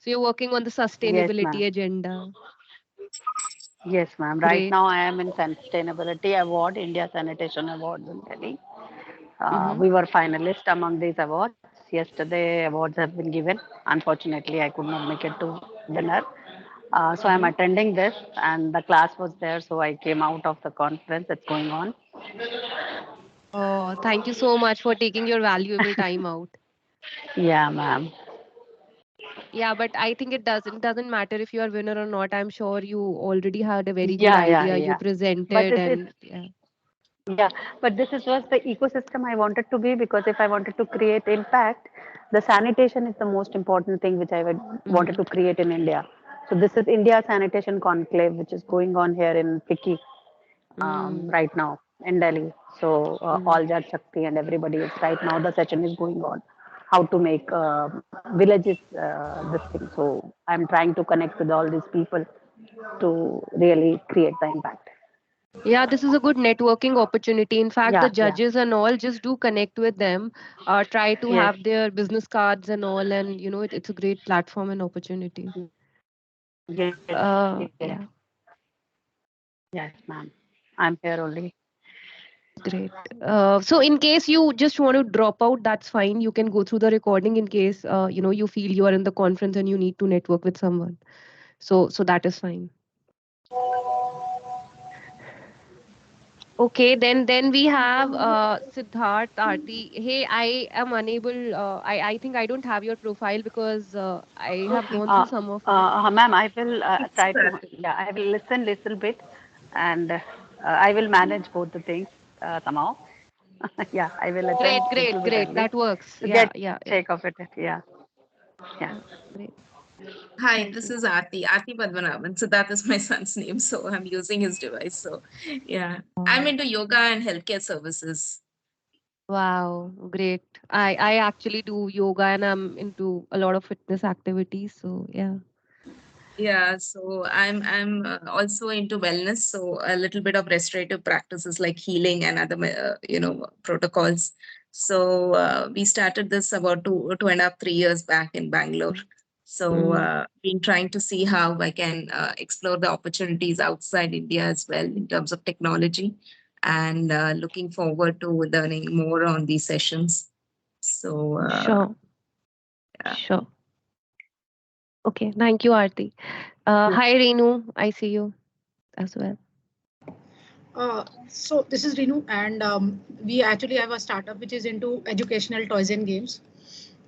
So you're working on the Yes, ma'am. sustainability agenda. Yes, ma'am. Right Great. now, I am in Sustainability Award, India Sanitation Awards in Delhi. Mm-hmm. We were finalists among these awards. Yesterday, awards have been given. Unfortunately, I could not make it to dinner. So I'm Mm-hmm. attending this, and the class was there, so I came out of the conference that's going on. Oh, thank you so much for taking your valuable time out. Yeah, ma'am. Yeah, but I think it doesn't matter if you are winner or not. I'm sure you already had a very good Yeah, yeah, idea. You yeah. But presented it's and yeah. yeah, but this is was the ecosystem I wanted to be, because if I wanted to create impact, the sanitation is the most important thing which I would wanted Mm-hmm. to create in India. So this is India Sanitation Conclave, which is going on here in Picky Mm-hmm. right now in Delhi. So Mm-hmm. all Jat Shakti and everybody is right now. The session is going on. How to make villages this thing. So I'm trying to connect with all these people to really create the impact. Yeah, this is a good networking opportunity. In fact, the Yeah, yeah. judges and all just do connect with them, try to Yes. have their business cards and all, and it's a great platform and opportunity. Yes, Yeah, yes, ma'am. I'm here only. that's great. So in case you just want to drop out, that's fine. You can go through the recording in case you feel you are in the conference and you need to network with someone. So that is fine. Okay, then we have Siddharth Arti. Hey, I am unable. I think I don't have your profile because I have gone through some of it. Ma'am, I will It's try to, yeah, I will listen little bit, and I will manage both the things somehow. Yeah, I will attend Great, little great, bit great. early That works. to Yeah, get yeah, yeah, shake of it. Yeah, yeah. yeah. Great. Hi, Thank this you. is Aarti Padmanabhan. So that is my son's name. So I'm using his device. So yeah, I'm into yoga and healthcare services. Wow, great. I actually do yoga and I'm into a lot of fitness activities. So yeah. Yeah, so I'm also into wellness. So a little bit of restorative practices like healing and other protocols. So we started this about 2.5, 3 years back in Bangalore. So Mm, been trying to see how I can explore the opportunities outside India as well in terms of technology, and looking forward to learning more on these sessions. So sure, yeah. sure. Okay, thank you, Aarti. Hi, Reenu. I see you as well. So this is Renu, and we actually have a startup which is into educational toys and games,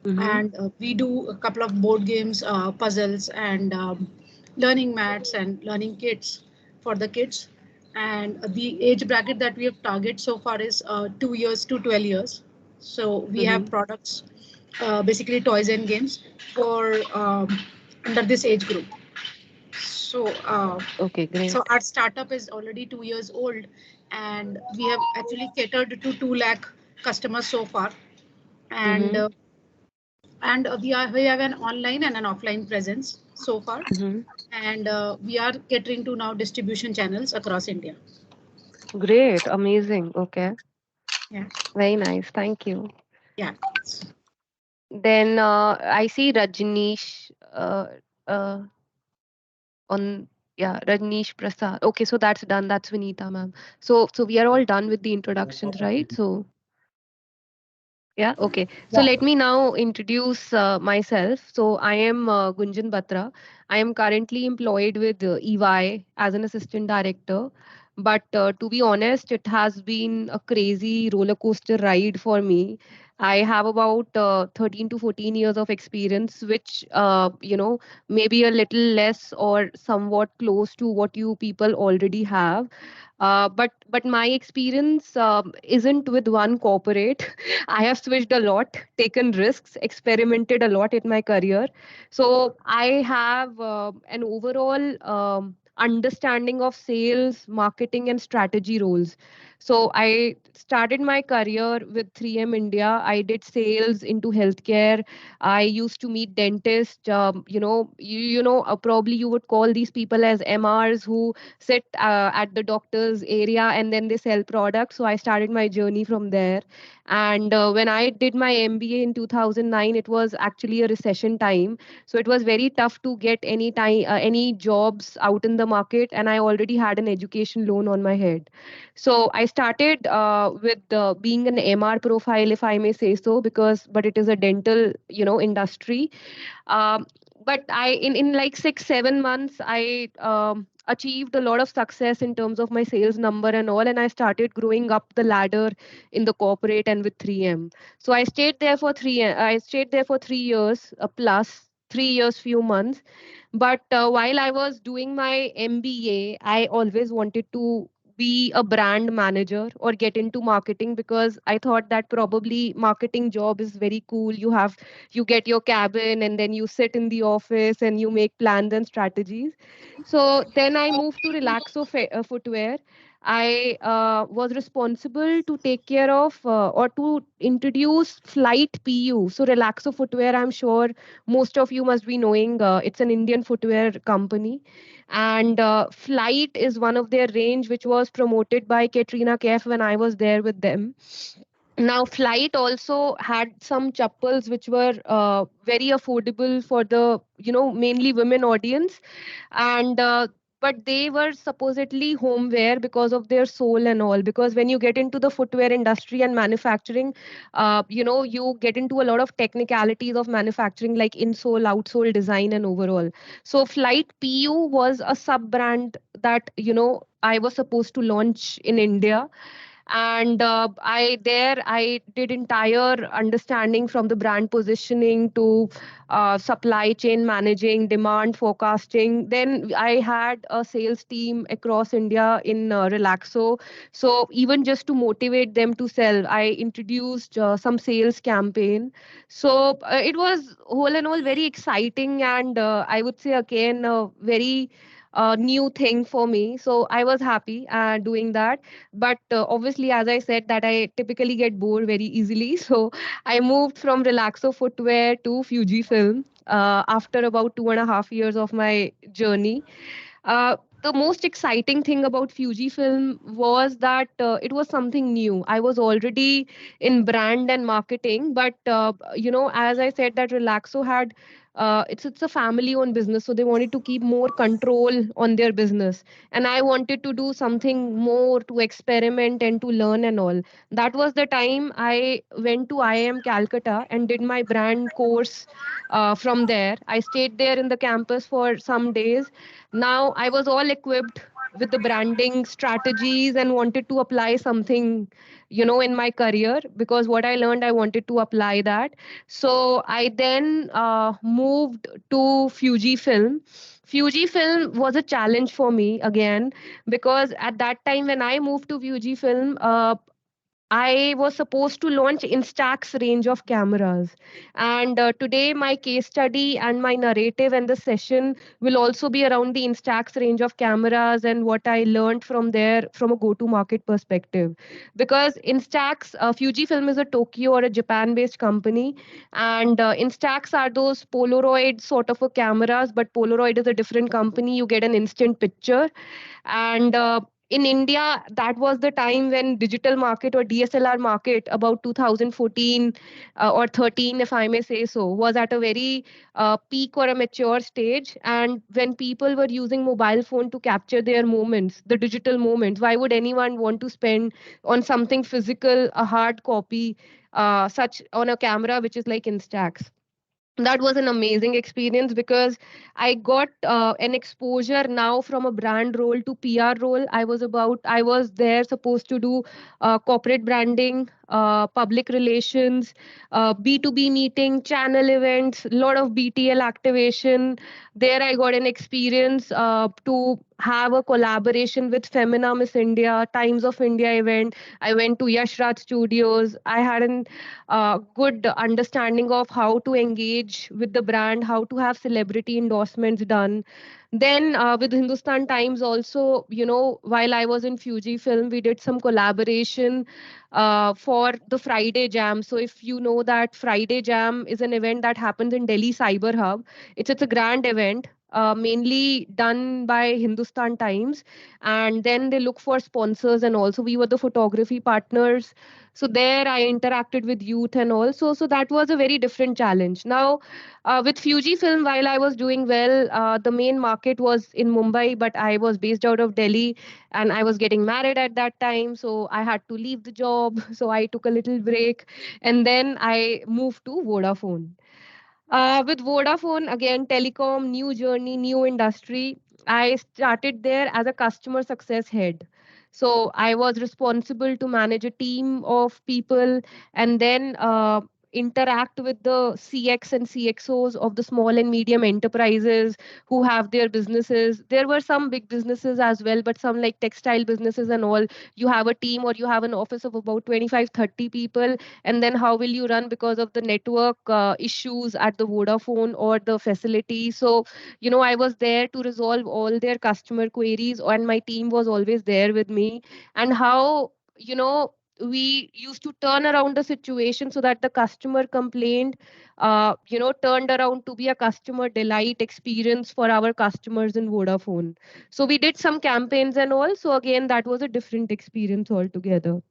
Mm-hmm. and we do a couple of board games, puzzles, and learning mats and learning kits for the kids. And the age bracket that we have target so far is 2 years to 12 years. So we have Mm-hmm. products, basically toys and games for under this age group. So, Okay, great. so our startup is already 2 years old, and we have actually catered to 2 lakh customers so far, and Mm-hmm. we have an online and an offline presence so far, Mm-hmm. and we are catering to now distribution channels across India. Great, amazing. Okay, Yeah, very nice. Thank you. yeah. Then I see Rajneesh uh, on yeah, Rajneesh Prasad. Okay, so that's done. That's Vinita, ma'am. So we are all done with the introductions, right? So yeah, okay. So Yeah. let me now introduce myself. So I am Gunjan Batra. I am currently employed with EY as an assistant director. But to be honest, it has been a crazy roller coaster ride for me. I have about 13 to 14 years of experience, which, maybe a little less or somewhat close to what you people already have. But my experience isn't with one corporate. I have switched a lot, taken risks, experimented a lot in my career. So I have an overall understanding of sales, marketing, and strategy roles. So I started my career with 3M India. I did sales into healthcare. I used to meet dentists. Probably you would call these people as MRs who sit at the doctor's area and then they sell products. So I started my journey from there. And when I did my MBA in 2009, it was actually a recession time. So it was very tough to get any jobs out in the market. And I already had an education loan on my head. So I started with being an MR profile, if I may say so, but it is a dental, industry. um, but in like 6 7 months I achieved a lot of success in terms of my sales number and all, and I started growing up the ladder in the corporate and with 3M. So I stayed there for 3 years plus 3 years few months. But while I was doing my MBA, I always wanted to be a brand manager or get into marketing, because I thought that probably marketing job is very cool. You get your cabin and then you sit in the office and you make plans and strategies. So then I moved to Footwear. I was responsible to take care of or to introduce Flight PU. So Relaxo Footwear, I'm sure most of you must be knowing, it's an Indian footwear company. And Flight is one of their range which was promoted by Katrina Kaif when I was there with them. Now Flight also had some chappals which were very affordable for the mainly women audience. And but they were supposedly homeware because of their sole and all, because when you get into the footwear industry and manufacturing, you get into a lot of technicalities of manufacturing, like insole, outsole design and overall. So Flight PU was a sub brand that I was supposed to launch in India. And I did entire understanding from the brand positioning to supply chain managing, demand forecasting. Then I had a sales team across India in Relaxo. So even just to motivate them to sell, I introduced some sales campaign. So it was whole and all very exciting, and I would say again a very new thing for me. So I was happy doing that. But obviously, as I said, that I typically get bored very easily. So I moved from Relaxo Footwear to Fujifilm after about 2.5 years of my journey. The most exciting thing about Fujifilm was that it was something new. I was already in brand and marketing, but as I said, that Relaxo had it's a family owned business, so they wanted to keep more control on their business, and I wanted to do something more to experiment and to learn and all. That was the time I went to IIM Calcutta and did my brand course. From there I stayed there in the campus for some days. Now I was all equipped with the branding strategies and wanted to apply something in my career, because what I learned I wanted to apply that. So I then moved to Fujifilm. Fujifilm was a challenge for me again, because at that time when I moved to Fujifilm, I was supposed to launch Instax range of cameras. And today, my case study and my narrative and the session will also be around the Instax range of cameras and what I learned from there from a go to market perspective. Because Instax, Fujifilm is a Tokyo or a Japan based company. And Instax are those Polaroid sort of a cameras, but Polaroid is a different company. You get an instant picture. And in India, that was the time when digital market or DSLR market, about 2014 or 13, if I may say so, was at a very peak or a mature stage. And when people were using mobile phone to capture their moments, the digital moments, why would anyone want to spend on something physical, a hard copy, such on a camera which is like Instax? That was an amazing experience, because I got an exposure now from a brand role to PR role. I was there supposed to do corporate branding, public relations, B2B meeting, channel events, lot of BTL activation. There I got an experience to have a collaboration with Femina Miss India, Times of India event. I went to Yash Raj Studios. I had an good understanding of how to engage with the brand, how to have celebrity endorsements done. Then with Hindustan Times also, while I was in Fuji Film, we did some collaboration for the Friday Jam. So if you know that Friday Jam is an event that happens in Delhi Cyber Hub, it's a grand event. Mainly done by Hindustan Times, and then they look for sponsors, and also we were the photography partners. So there I interacted with youth and also, so that was a very different challenge. Now with Fuji Film, while I was doing well, the main market was in Mumbai, but I was based out of Delhi and I was getting married at that time. So I had to leave the job. So I took a little break and then I moved to Vodafone. With Vodafone, again, telecom, new journey, new industry. I started there as a customer success head. So I was responsible to manage a team of people and then interact with the CX and CXOs of the small and medium enterprises who have their businesses. There were some big businesses as well, but some like textile businesses and all. You have a team or you have an office of about 25, 30 people, and then how will you run because of the network issues at the Vodafone or the facility. So I was there to resolve all their customer queries, and my team was always there with me. And how we used to turn around the situation so that the customer complaint turned around to be a customer delight experience for our customers in Vodafone. So we did some campaigns and all, so again that was a different experience altogether.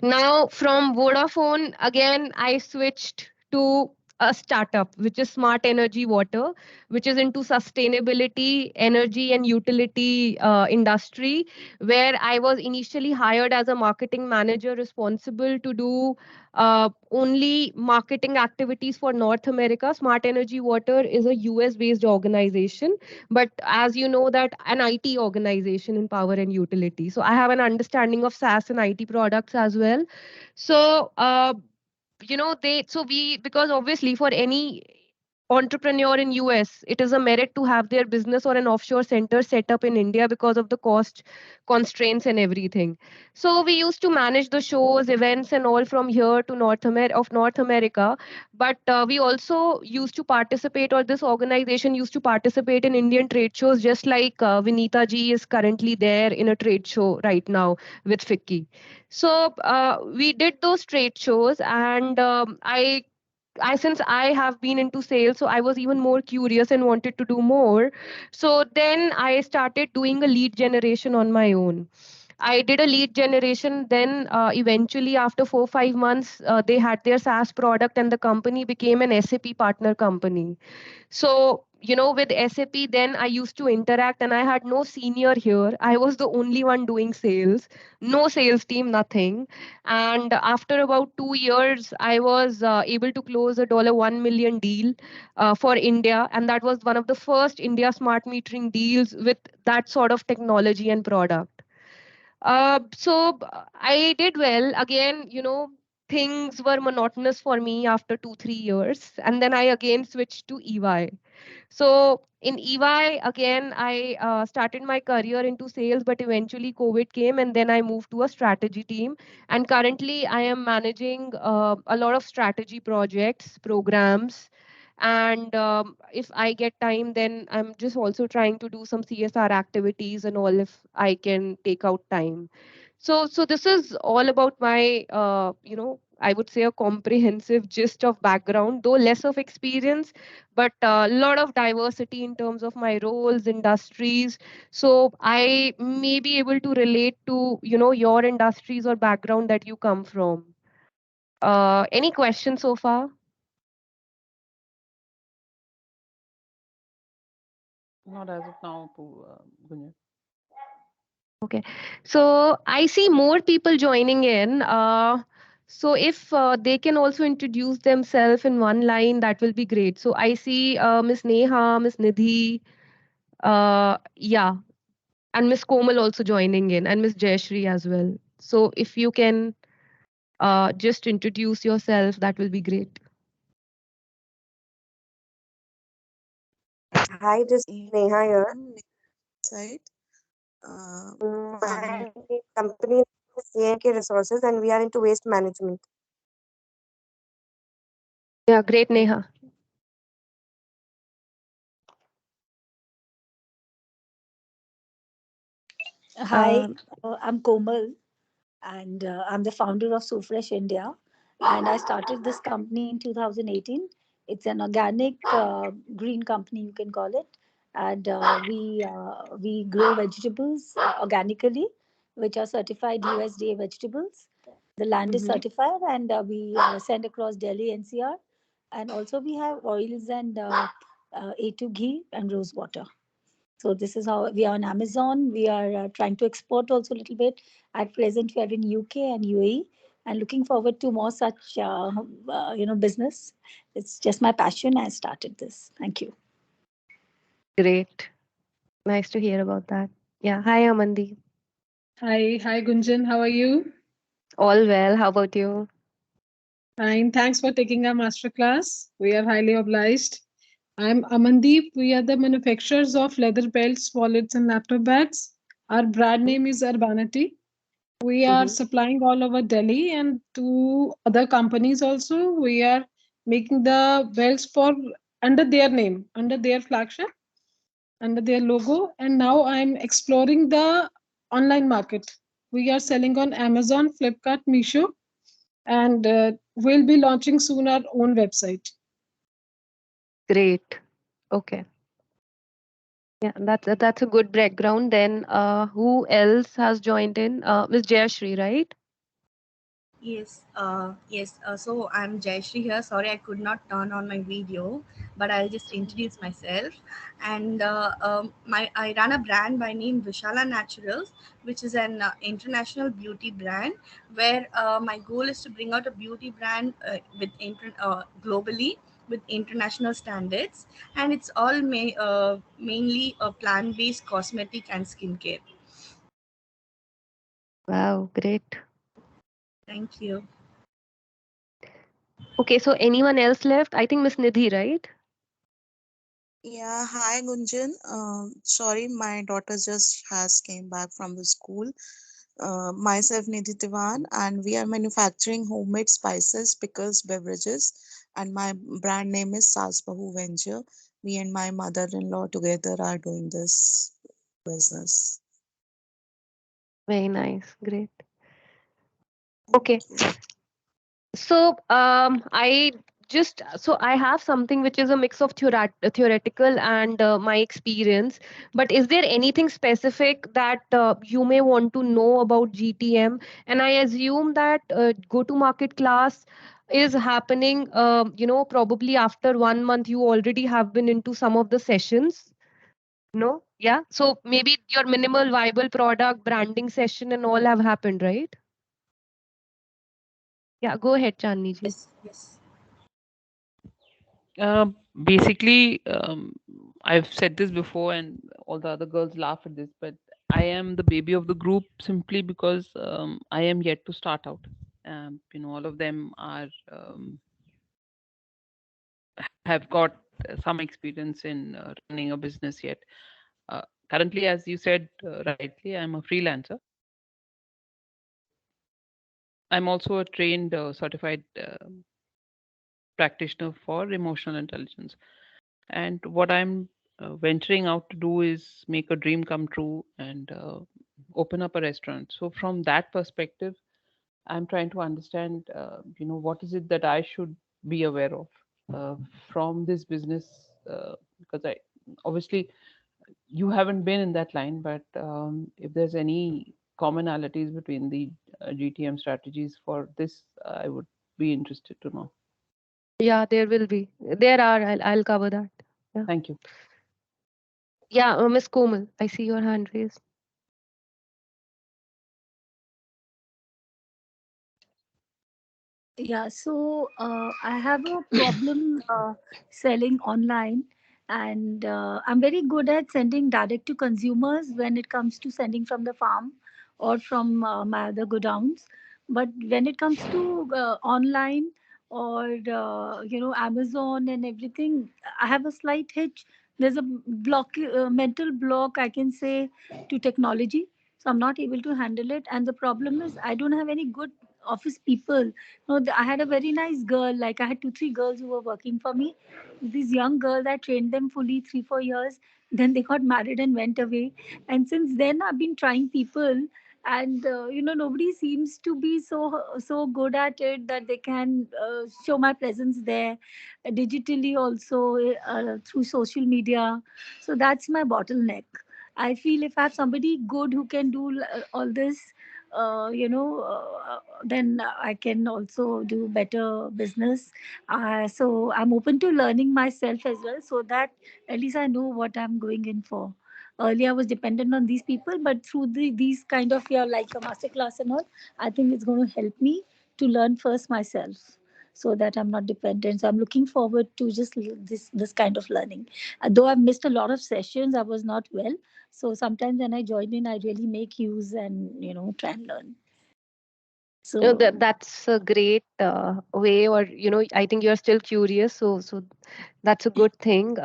Now, from Vodafone, again, I switched to a startup, which is Smart Energy Water, which is into sustainability, energy, and utility industry, where I was initially hired as a marketing manager responsible to do only marketing activities for North America. Smart Energy Water is a US based organization, but as you know, that an IT organization in power and utility. So I have an understanding of SaaS and IT products as well. So because obviously for any entrepreneur in US, it is a merit to have their business or an offshore center set up in India because of the cost constraints and everything. So we used to manage the shows, events, and all from here to North America. But we also used to participate, or this organization used to participate in Indian trade shows, just like Vinita ji is currently there in a trade show right now with Ficky. So we did those trade shows, and I since I have been into sales, so I was even more curious and wanted to do more. So then I started doing a lead generation on my own. I did a lead generation. Then eventually, after 4 5 months, they had their SaaS product, and the company became an SAP partner company. So, with SAP, then I used to interact, and I had no senior here. I was the only one doing sales, no sales team, nothing. And after about 2 years, I was able to close a $1 million deal for India. And that was one of the first India smart metering deals with that sort of technology and product. I did well. Again, things were monotonous for me after 2 3 years. And then I again switched to EY. So in EY, again, I started my career into sales, but eventually COVID came and then I moved to a strategy team. And currently, I am managing a lot of strategy projects, programs. And if I get time, then I'm just also trying to do some CSR activities and all if I can take out time. So this is all about my, I would say a comprehensive gist of background, though less of experience, but a lot of diversity in terms of my roles, industries. So I may be able to relate to, your industries or background that you come from. Any questions so far? Not as of now, Gunjan. Okay. So I see more people joining in. So if they can also introduce themselves in one line, that will be great. So I see Miss Neha, Miss Nidhi, yeah, and Miss Komal also joining in, and Miss Jayashri as well. So if you can. just introduce yourself. That will be great. Hi, this is Neha here. My company is CNK Resources and we are into waste management. Yeah, great, Neha. Hi, Um, I'm Komal, and I'm the founder of SoFresh India. And I started this company in 2018. It's an organic green company, you can call it. And we grow vegetables organically, which are certified USDA vegetables. The land is mhm. certified, and we send across Delhi NCR. And also, we have oils and A2 ghee and rose water. So this is how we are on Amazon. We are trying to export also a little bit. At present, we are in UK and UAE, and looking forward to more such business. It's just my passion. I started this. Thank you. Great. Nice to hear about that. Yeah. Hi, Amandi. Hi, Gunjan. How are you? All well. How about you? Fine. Thanks for taking our masterclass. We are highly obliged. I'm Amandeep. We are the manufacturers of leather belts, wallets, and laptop bags. Our brand Mhm, name is Urbanity. We are mhm. supplying all over Delhi and to other companies also. We are making the belts for under their name, under their flagship, under their logo. And now I'm exploring the online market. We are selling on Amazon, Flipkart, Meesho, and we'll be launching soon our own website. Great. Okay. Yeah, that's a good background. Then, who else has joined in? Miss Jayashri, right? Yes. So I'm Jayashri here. Sorry, I could not turn on my video, but I'll just introduce myself. And my I run a brand by name Vishala Naturals, which is an international beauty brand. Where my goal is to bring out a beauty brand globally with international standards, and it's all mainly a plant-based cosmetic and skincare. Wow, great. Thank you. Okay, so anyone else left? I think Miss Nidhi, right? Yeah, hi Gunjan. Sorry, my daughter just has came back from the school. Myself Nidhi Tiwan, and we are manufacturing homemade spices, pickles, beverages, and my brand name is Sas Bahu Venture. Me and my mother-in-law together are doing this business. Very nice. Great. Thank Okay. you. So, I have something which is a mix of theoretical and my experience. But is there anything specific that you may want to know about GTM? And I assume that go-to-market class is happening, probably after 1 month, you already have been into some of the sessions. No? Yeah. So maybe your minimal viable product branding session and all have happened, right? Yeah, go ahead, Chandni ji. Yes. Basically, I've said this before, and all the other girls laugh at this, but I am the baby of the group simply because I am yet to start out. All of them are have got some experience in running a business yet. Currently, as you said rightly, I'm a freelancer. I'm also a trained certified practitioner for emotional intelligence. And what I'm venturing out to do is make a dream come true and open up a restaurant. So from that perspective, I'm trying to understand, what is it that I should be aware of uh, from this business? Because I obviously you haven't been in that line, but if there's any commonalities between the GTM strategies for this, I would be interested to know. Yeah, there will be. There are. I'll cover that. Yeah. Thank you. Yeah, Miss Komal, I see your hand raised. Yeah, so I have a problem selling online, and I'm very good at sending direct to consumers when it comes to sending from the farm or from my other godowns. But when it comes to online or Amazon and everything, I have a slight hitch. There's a mental block, I can say, to technology. So I'm not able to handle it. And the problem is I don't have any good office people. No, I had a very nice girl. Like I had 2, 3 girls who were working for me. These young girls, I trained them fully 3, 4 years. Then they got married and went away. And since then, I've been trying people, and nobody seems to be so good at it that they can show my presence there digitally, also through social media. So that's my bottleneck. I feel if I have somebody good who can do all this, then I can also do better business. So I'm open to learning myself as well, so that at least I know what I'm going in for. Earlier I was dependent on these people, but through these kind of, yeah, like a master class and all, I think it's going to help me to learn first myself, so that I'm not dependent. So I'm looking forward to just this kind of learning. Though I've missed a lot of sessions, I was not well. So sometimes when I join in, I really make use and try and learn. So That's a great way, or I think you're still curious, so that's a good thing.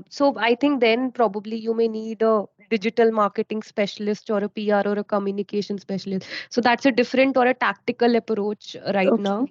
So I think then probably you may need a digital marketing specialist or a PR or a communication specialist. So that's a different or a tactical approach right okay. now.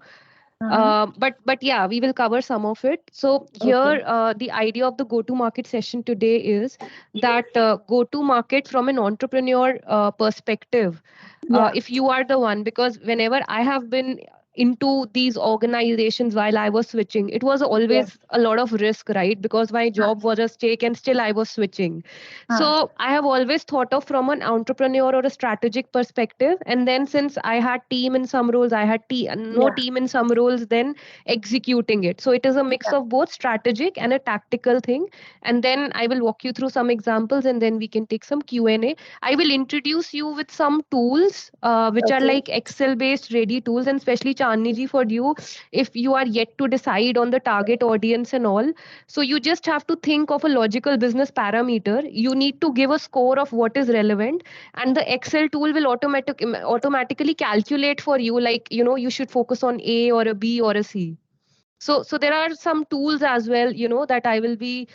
Uh-huh. But yeah, we will cover some of it. So Okay. here, the idea of the go-to-market session today is that go-to-market from an entrepreneur perspective. Yeah. If you are the one, because whenever I have been into these organizations while I was switching, it was Yeah. always a lot of risk, right? Because my Huh. job was at stake and still I was switching. Huh. So I have always thought of from an entrepreneur or a strategic perspective. And then since I had team in some roles, I had no Yeah. team in some roles, then executing it. So it is a mix Yeah. of both strategic and a tactical thing. And then I will walk you through some examples and then we can take some Q&A. I will introduce you with some tools, which are Okay. like Excel based ready tools, and especially Chandni ji for you, if you are yet to decide on the target audience and all. So you just have to think of a logical business parameter. You need to give a score of what is relevant, and the Excel tool will automatically calculate for you, like, you should focus on A or a B or a C. So there are some tools as well, that I will be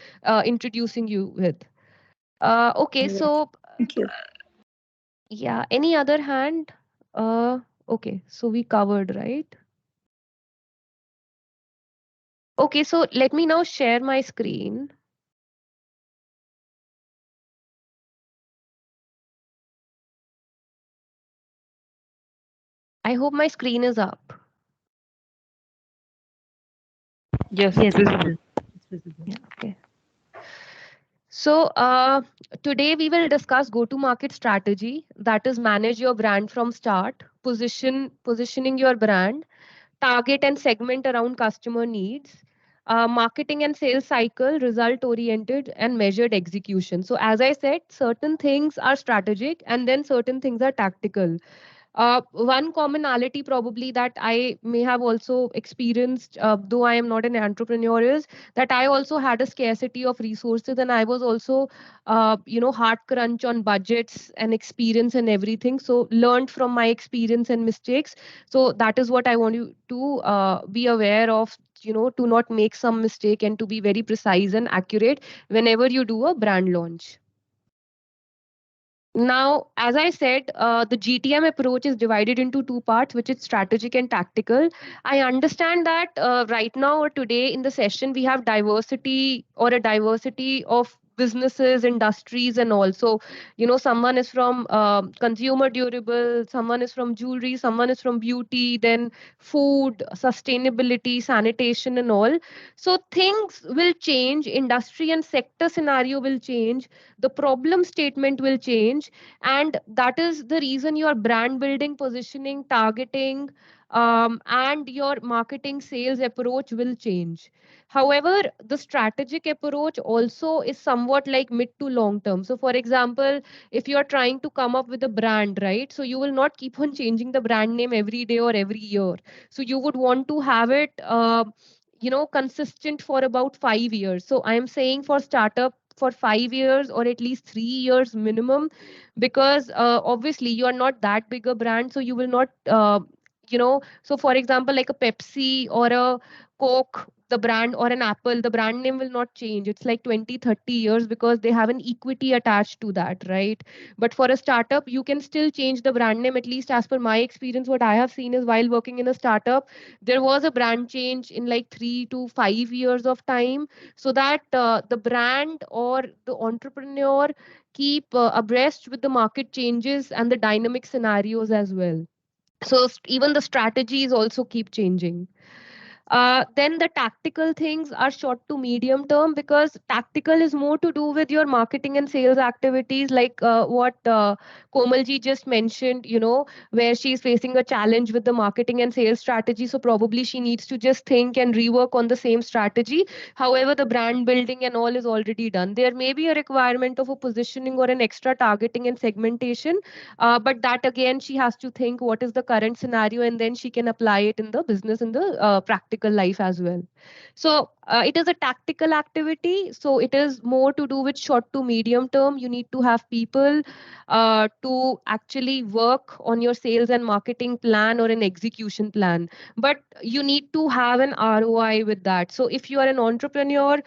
introducing you with. Okay, Yeah. so Thank you. yeah, any other hand? Uh, okay, so we covered, right? Okay, so let me now share my screen. I hope my screen is up. Yes, it's Yes, it visible. is. It's visible. Yeah, okay. So today we will discuss go-to-market strategy, that is manage your brand from start, positioning your brand, target and segment around customer needs, marketing and sales cycle, result oriented and measured execution. So as I said, certain things are strategic and then certain things are tactical. One commonality probably that I may have also experienced, though I am not an entrepreneur, is that I also had a scarcity of resources, and I was also, hard crunch on budgets and experience and everything. So learned from my experience and mistakes. So that is what I want you to be aware of. To not make some mistake and to be very precise and accurate whenever you do a brand launch. Now, as I said, the GTM approach is divided into two parts, which is strategic and tactical. I understand that right now or today in the session, we have diversity or a diversity of businesses, industries, and also, someone is from consumer durable, someone is from jewelry, someone is from beauty, then food, sustainability, sanitation, and all. So things will change, industry and sector scenario will change, the problem statement will change, and that is the reason your brand building, positioning, targeting, and your marketing sales approach will change. However, the strategic approach also is somewhat like mid to long term. So for example, if you are trying to come up with a brand, right, so you will not keep on changing the brand name every day or every year. So you would want to have it consistent for about 5 years. So I am saying for startup, for 5 years or at least 3 years minimum, because obviously you are not that big a brand, so you will not so for example, like a Pepsi or a Coke, the brand, or an Apple, the brand name will not change. It's like 20, 30 years because they have an equity attached to that, right? But for a startup, you can still change the brand name. At least as per my experience, what I have seen is while working in a startup, there was a brand change in like 3 to 5 years of time, so that the brand or the entrepreneur keep abreast with the market changes and the dynamic scenarios as well. So even the strategies also keep changing. Then the tactical things are short to medium term, because tactical is more to do with your marketing and sales activities, like what Komalji just mentioned, where she's facing a challenge with the marketing and sales strategy. So probably she needs to just think and rework on the same strategy. However, the brand building and all is already done. There may be a requirement of a positioning or an extra targeting and segmentation, but that again, she has to think what is the current scenario, and then she can apply it in the business, in the practical life as well. So it is a tactical activity. So it is more to do with short to medium term. You need to have people to actually work on your sales and marketing plan or an execution plan. But you need to have an ROI with that. So if you are an entrepreneur,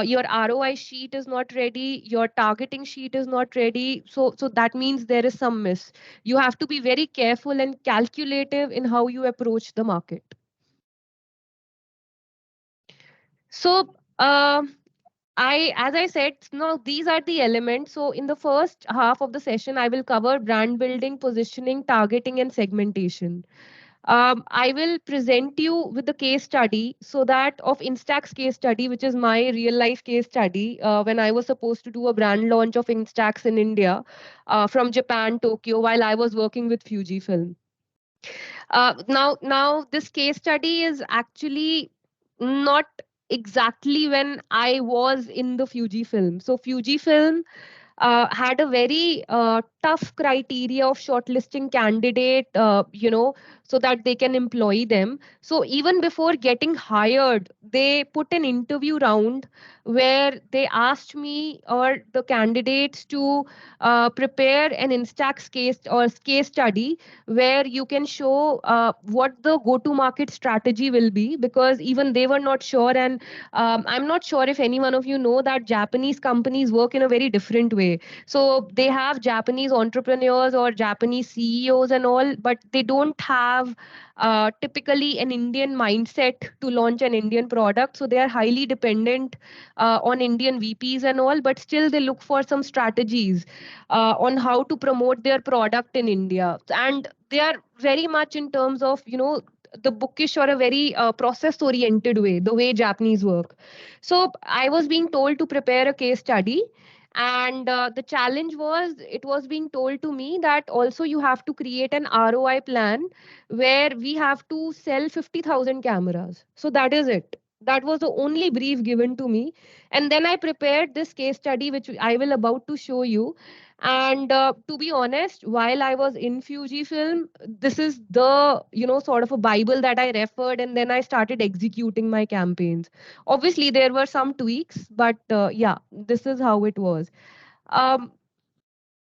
your ROI sheet is not ready, your targeting sheet is not ready. So that means there is some miss. You have to be very careful and calculative in how you approach the market. So, as I said, no, these are the elements. So, in the first half of the session, I will cover brand building, positioning, targeting, and segmentation. I will present you with the case study, so that of Instax case study, which is my real life case study, when I was supposed to do a brand launch of Instax in India, from Japan, Tokyo, while I was working with Fujifilm. Now this case study is actually not exactly when I was in the Fujifilm. So Fujifilm had a very tough criteria of shortlisting candidate, so that they can employ them. So even before getting hired, they put an interview round where they asked me or the candidates to prepare an Instax case or case study where you can show what the go-to-market strategy will be, because even they were not sure. And I'm not sure if any one of you know that Japanese companies work in a very different way. So they have Japanese entrepreneurs or Japanese CEOs and all, but they don't have typically an Indian mindset to launch an Indian product. So they are highly dependent on Indian VPs and all, but still they look for some strategies on how to promote their product in India. And they are very much in terms of, the bookish or a very process oriented way, the way Japanese work. So I was being told to prepare a case study, and the challenge was, it was being told to me that also you have to create an ROI plan where we have to sell 50,000 cameras. So that is it. That was the only brief given to me. And then I prepared this case study, which I will about to show you. And to be honest, while I was in Fujifilm, this is the, sort of a Bible that I referred, and then I started executing my campaigns. Obviously, there were some tweaks, but yeah, this is how it was. Um,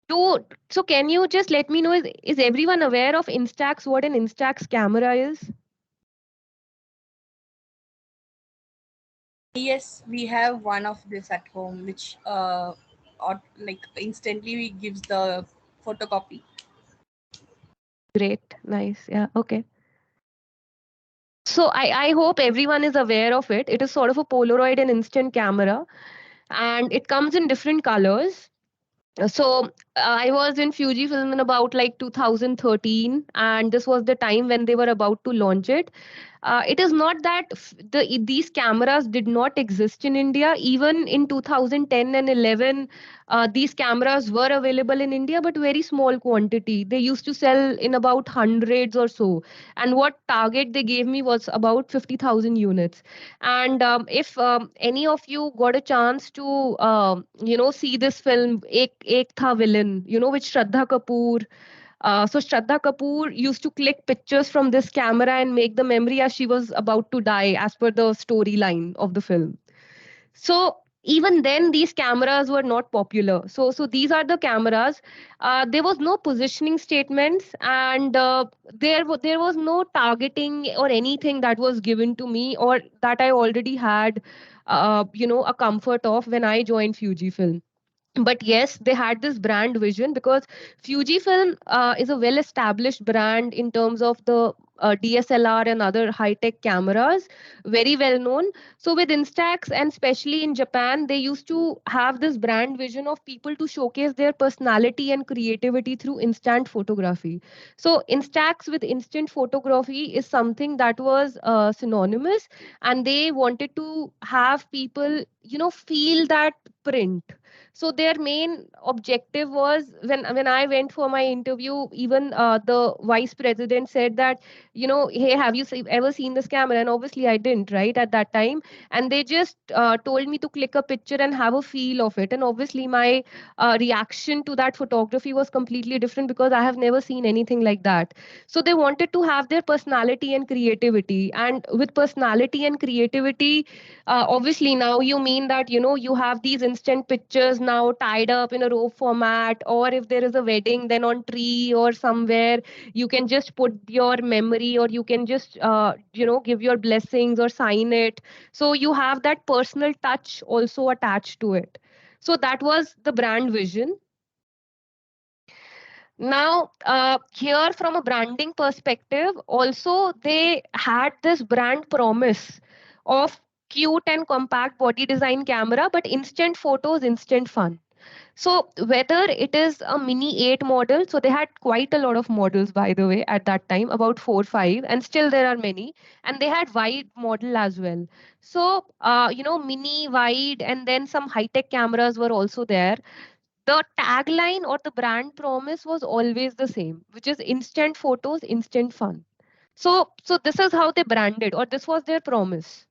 so can you just let me know, is everyone aware of Instax, what an Instax camera is? Yes, we have one of this at home, which or like instantly gives the photocopy. Great, nice, yeah, okay. So I hope everyone is aware of it. It is sort of a Polaroid and instant camera, and it comes in different colors. So I was in Fujifilm in about like 2013, and this was the time when they were about to launch it. It is not that these cameras did not exist in India. Even in 2010 and 11, these cameras were available in India, but very small quantity. They used to sell in about hundreds or so. And what target they gave me was about 50,000 units. And if any of you got a chance to, see this film, Ek Tha Villain, with Shraddha Kapoor. So Shraddha Kapoor used to click pictures from this camera and make the memory as she was about to die, as per the storyline of the film. So Even then these cameras were not popular. So these are the cameras. There was no positioning statements, and there was no targeting or anything that was given to me or that I already had a comfort of when I joined Fujifilm. But yes, they had this brand vision, because Fujifilm is a well established brand in terms of the DSLR and other high tech cameras, very well known. So with Instax, and especially in Japan, they used to have this brand vision of people to showcase their personality and creativity through instant photography. So Instax with instant photography is something that was synonymous, and they wanted to have people feel that print. So their main objective was, when I went for my interview, even the vice president said that, hey, have you ever seen this camera? And obviously I didn't, right, at that time. And they just told me to click a picture and have a feel of it. And obviously my reaction to that photography was completely different, because I have never seen anything like that. So they wanted to have their personality and creativity. And with personality and creativity, obviously now you mean that you have these instant pictures now tied up in a rope format, or if there is a wedding, then on tree or somewhere, you can just put your memory, or you can just give your blessings or sign it. So you have that personal touch also attached to it. So that was the brand vision. Now, here from a branding perspective, also they had this brand promise of cute and compact body design camera, but instant photos, instant fun. So whether it is a Mini 8 model, so they had quite a lot of models, by the way, at that time, about 4 5, and still there are many, and they had wide model as well. So mini, wide, and then some high tech cameras were also there. The tagline or the brand promise was always the same, which is instant photos, instant fun. So this is how they branded, or this was their promise.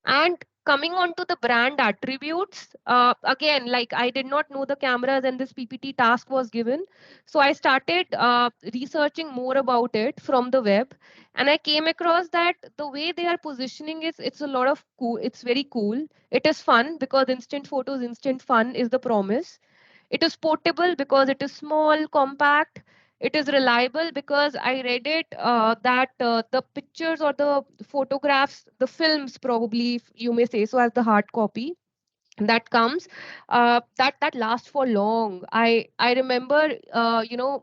And coming on to the brand attributes, again, like I did not know the cameras and this PPT task was given. So I started researching more about it from the web. And I came across that the way they are positioning is, it's a lot of cool. It's very cool. It is fun, because instant photos, instant fun is the promise. It is portable because it is small, compact. It is reliable because I read it that the pictures or the photographs, the films, probably, if you may say so, as the hard copy that comes, that lasts for long. I remember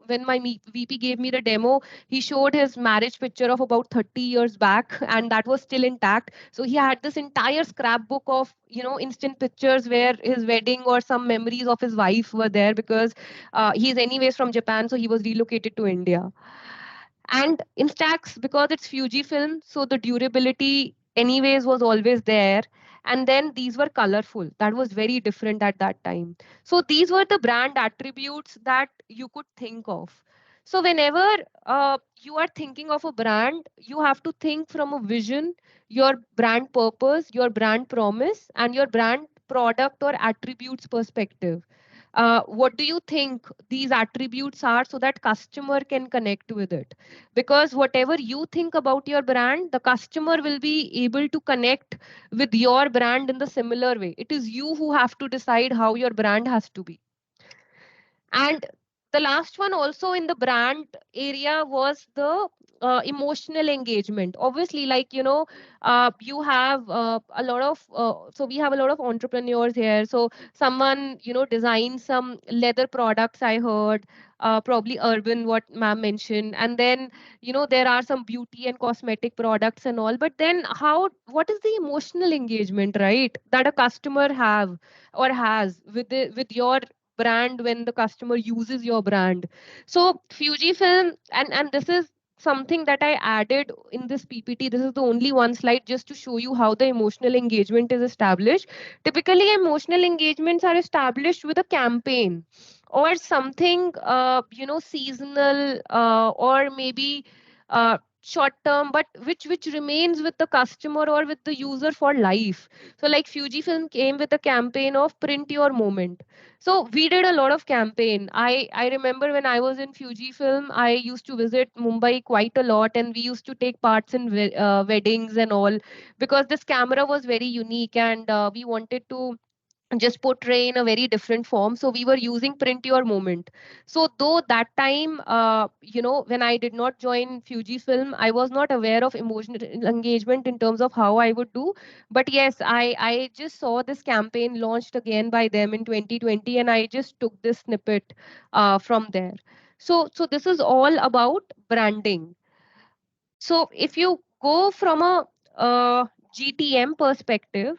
when my VP gave me the demo, he showed his marriage picture of about 30 years back, and that was still intact. So he had this entire scrapbook of instant pictures where his wedding or some memories of his wife were there, because he's anyways from Japan, so he was relocated to India. And Instax, because it's Fujifilm, so the durability anyways was always there. And then these were colorful. That was very different at that time. So these were the brand attributes that you could think of. So whenever you are thinking of a brand, you have to think from a vision, your brand purpose, your brand promise, and your brand product or attributes perspective. What do you think these attributes are, so that customer can connect with it? Because whatever you think about your brand, the customer will be able to connect with your brand in the similar way. It is you who have to decide how your brand has to be. And the last one also in the brand area was the emotional engagement. Obviously, like you have a lot of so we have a lot of entrepreneurs here. So someone designs some leather products, I heard, probably urban, what ma'am mentioned. And then there are some beauty and cosmetic products and all. But then what is the emotional engagement, right, that a customer have or has with your brand when the customer uses your brand? So Fujifilm, and this is something that I added in this PPT. This is the only one slide just to show you how the emotional engagement is established. Typically, emotional engagements are established with a campaign or something, seasonal, or maybe short term, but which remains with the customer or with the user for life. So like Fujifilm came with a campaign of print your moment. So we did a lot of campaign. I remember when I was in Fujifilm, I used to visit Mumbai quite a lot, and we used to take parts in weddings and all, because this camera was very unique, and we wanted to just portray in a very different form. So we were using print your moment. So though that time, when I did not join Fujifilm, I was not aware of emotional engagement in terms of how I would do. But yes, I just saw this campaign launched again by them in 2020, and I just took this snippet from there. So this is all about branding. So if you go from a GTM perspective,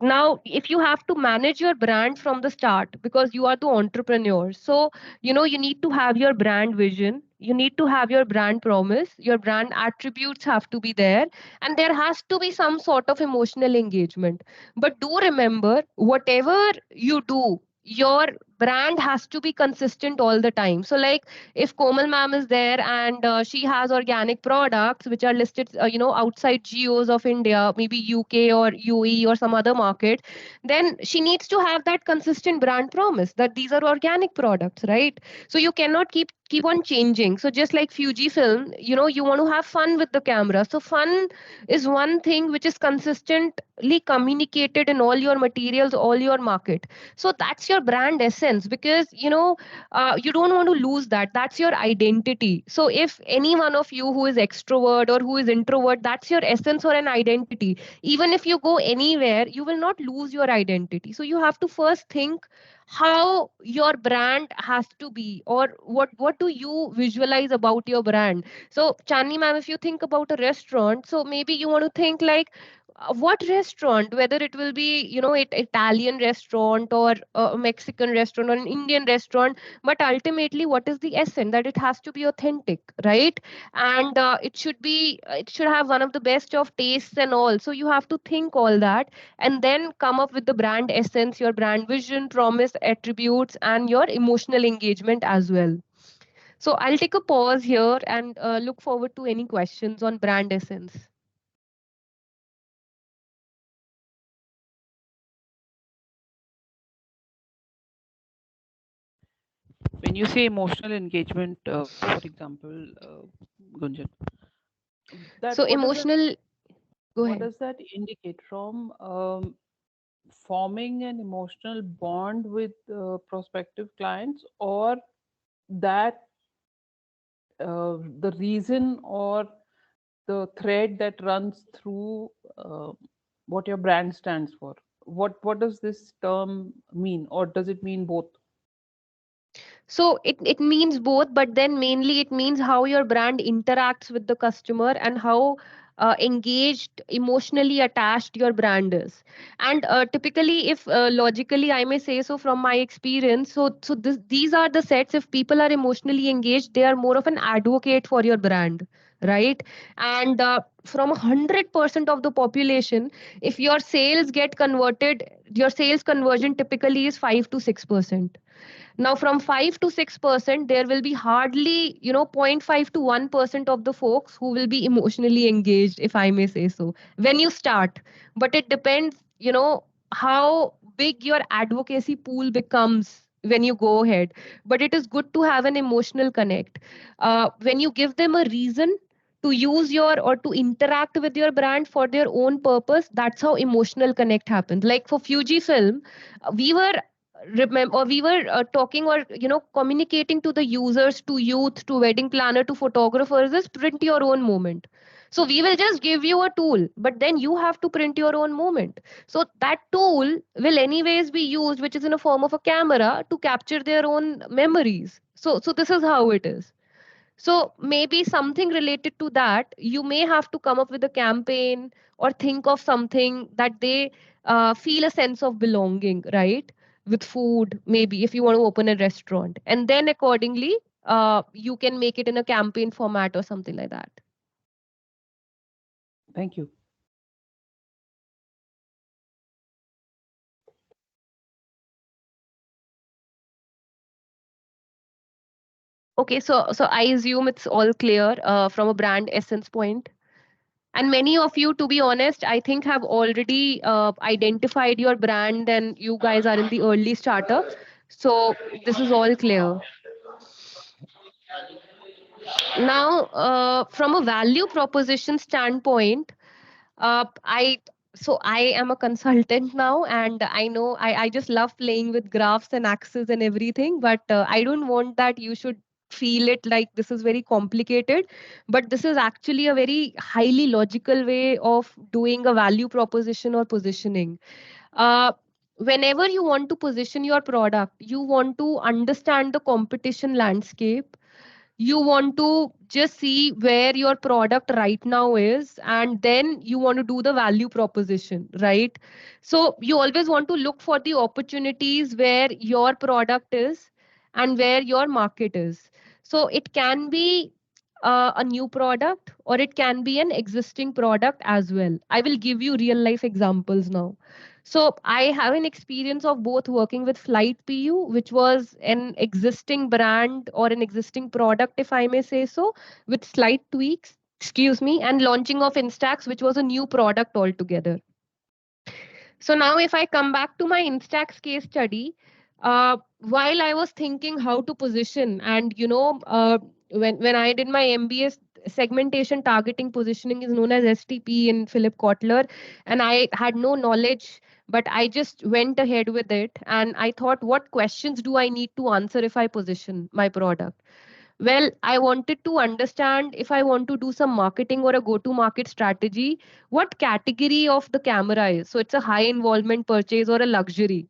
now if you have to manage your brand from the start, because you are the entrepreneur, so you need to have your brand vision, you need to have your brand promise, your brand attributes have to be there, and there has to be some sort of emotional engagement. But do remember, whatever you do, your brand has to be consistent all the time. So like if Komal ma'am is there, and she has organic products which are listed outside geos of India, maybe UK or UAE or some other market, then she needs to have that consistent brand promise that these are organic products, right? So you cannot keep on changing. So just like Fujifilm, you want to have fun with the camera, so fun is one thing which is consistently communicated in all your materials, all your market. So that's your brand essence, because you don't want to lose that. That's your identity. So if any one of you who is extrovert or who is introvert, that's your essence or an identity. Even if you go anywhere, you will not lose your identity. So you have to first think how your brand has to be, or what do you visualize about your brand. So Chani ma'am, if you think about a restaurant, so maybe you want to think like, what restaurant, whether it will be Italian restaurant or a Mexican restaurant or an Indian restaurant, but ultimately what is the essence, that it has to be authentic, right? And it should have one of the best of tastes and all. So you have to think all that, and then come up with the brand essence, your brand vision, promise, attributes, and your emotional engagement as well. So I'll take a pause here and look forward to any questions on brand essence. When you say emotional engagement, for example, Gunjan, that So what does that emotional, go what ahead. does that indicate from forming an emotional bond with prospective clients, or that the reason or the thread that runs through what your brand stands for? What does this term mean, or does it mean both? So it means both, but then mainly it means how your brand interacts with the customer, and how engaged, emotionally attached your brand is. And typically, if logically I may say so from my experience, these are the sets. If people are emotionally engaged, they are more of an advocate for your brand, right? And from 100% of the population, if your sales get converted, your sales conversion typically is 5 to 6%. Now, from 5 to 6%, there will be hardly, 0.5 to 1% of the folks who will be emotionally engaged, if I may say so, when you start. But it depends, how big your advocacy pool becomes when you go ahead. But it is good to have an emotional connect. When you give them a reason to use your or to interact with your brand for their own purpose, that's how emotional connect happens. Like for Fujifilm, we were remember we were talking, or communicating to the users, to youth, to wedding planner, to photographers, is print your own moment. So we will just give you a tool, but then you have to print your own moment. So that tool will anyways be used, which is in a form of a camera, to capture their own memories. So this is how it is. So maybe something related to that, you may have to come up with a campaign, or think of something that they feel a sense of belonging, right? With food, maybe if you want to open a restaurant, and then accordingly, you can make it in a campaign format or something like that. Thank you. Okay, so I assume it's all clear from a brand essence point. And many of you, to be honest, I think have already identified your brand and you guys are in the early startups. So this is all clear. Now, from a value proposition standpoint, I so I am a consultant now, and I know I just love playing with graphs and axes and everything, but I don't want that you should feel it like this is very complicated, but this is actually a very highly logical way of doing a value proposition or positioning. uh, Whenever you want to position your product, you want to understand the competition landscape. You want to just see where your product right now is, and then you want to do the value proposition, right? So you always want to look for the opportunities where your product is and where your market is. So it can be a new product, or it can be an existing product as well. I will give you real life examples now. So I have an experience of both working with Flight PU, which was an existing brand or an existing product, if I may say so, with slight tweaks, excuse me, and launching of Instax, which was a new product altogether. So now if I come back to my Instax case study, while I was thinking how to position, and when I did my MBA, segmentation, targeting, positioning is known as STP in Philip Kotler, and I had no knowledge, but I just went ahead with it, and I thought, what questions do I need to answer if I position my product? Well, I wanted to understand if I want to do some marketing or a go to market strategy, what category of the camera is. So it's a high involvement purchase or a luxury,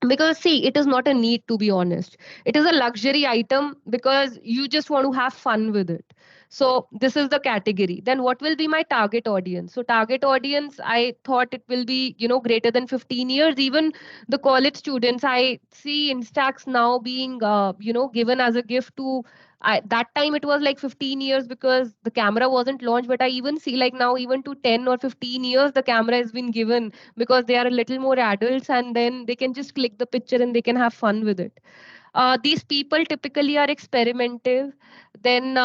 because see, it is not a need, to be honest. It is a luxury item because you just want to have fun with it. So this is the category. Then what will be my target audience? So target audience, I thought it will be, greater than 15 years. Even the college students, I see Instax now being given as a gift to, that time it was like 15 years because the camera wasn't launched, but I even see like now even to 10 or 15 years the camera has been given, because they are a little more adults, and then they can just click the picture and they can have fun with it. These people typically are experimentative. Then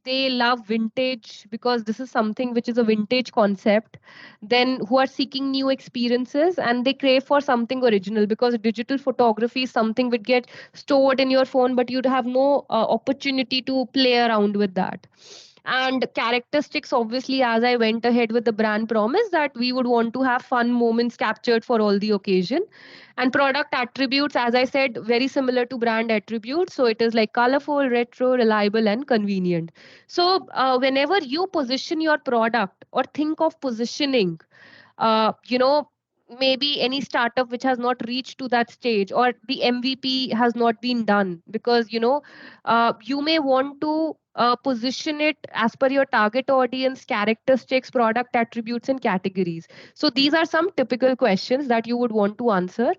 they love vintage because this is something which is a vintage concept. Then who are seeking new experiences, and they crave for something original, because digital photography is something which gets stored in your phone, but you'd have no opportunity to play around with that. And characteristics, obviously, as I went ahead with the brand promise, that we would want to have fun moments captured for all the occasion. And product attributes, as I said, very similar to brand attributes. So it is like colorful, retro, reliable, and convenient. So whenever you position your product or think of positioning, uh, you know maybe any startup which has not reached to that stage, or the MVP has not been done, because you may want to position it as per your target audience, characteristics, product attributes, and categories. So these are some typical questions that you would want to answer.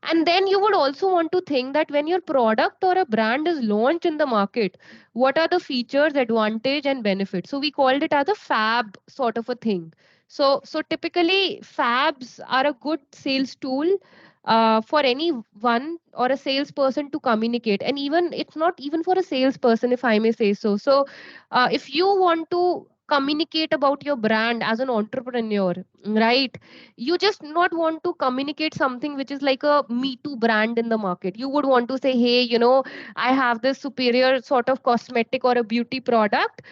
And then you would also want to think that when your product or a brand is launched in the market, what are the features, advantage, and benefits? So we called it as a fab sort of a thing. So typically fabs are a good sales tool for anyone or a salesperson to communicate. And even it's not even for a salesperson, if I may say so. So if you want to communicate about your brand as an entrepreneur, right, you just not want to communicate something which is like a me too brand in the market. You would want to say, hey, I have this superior sort of cosmetic or a beauty product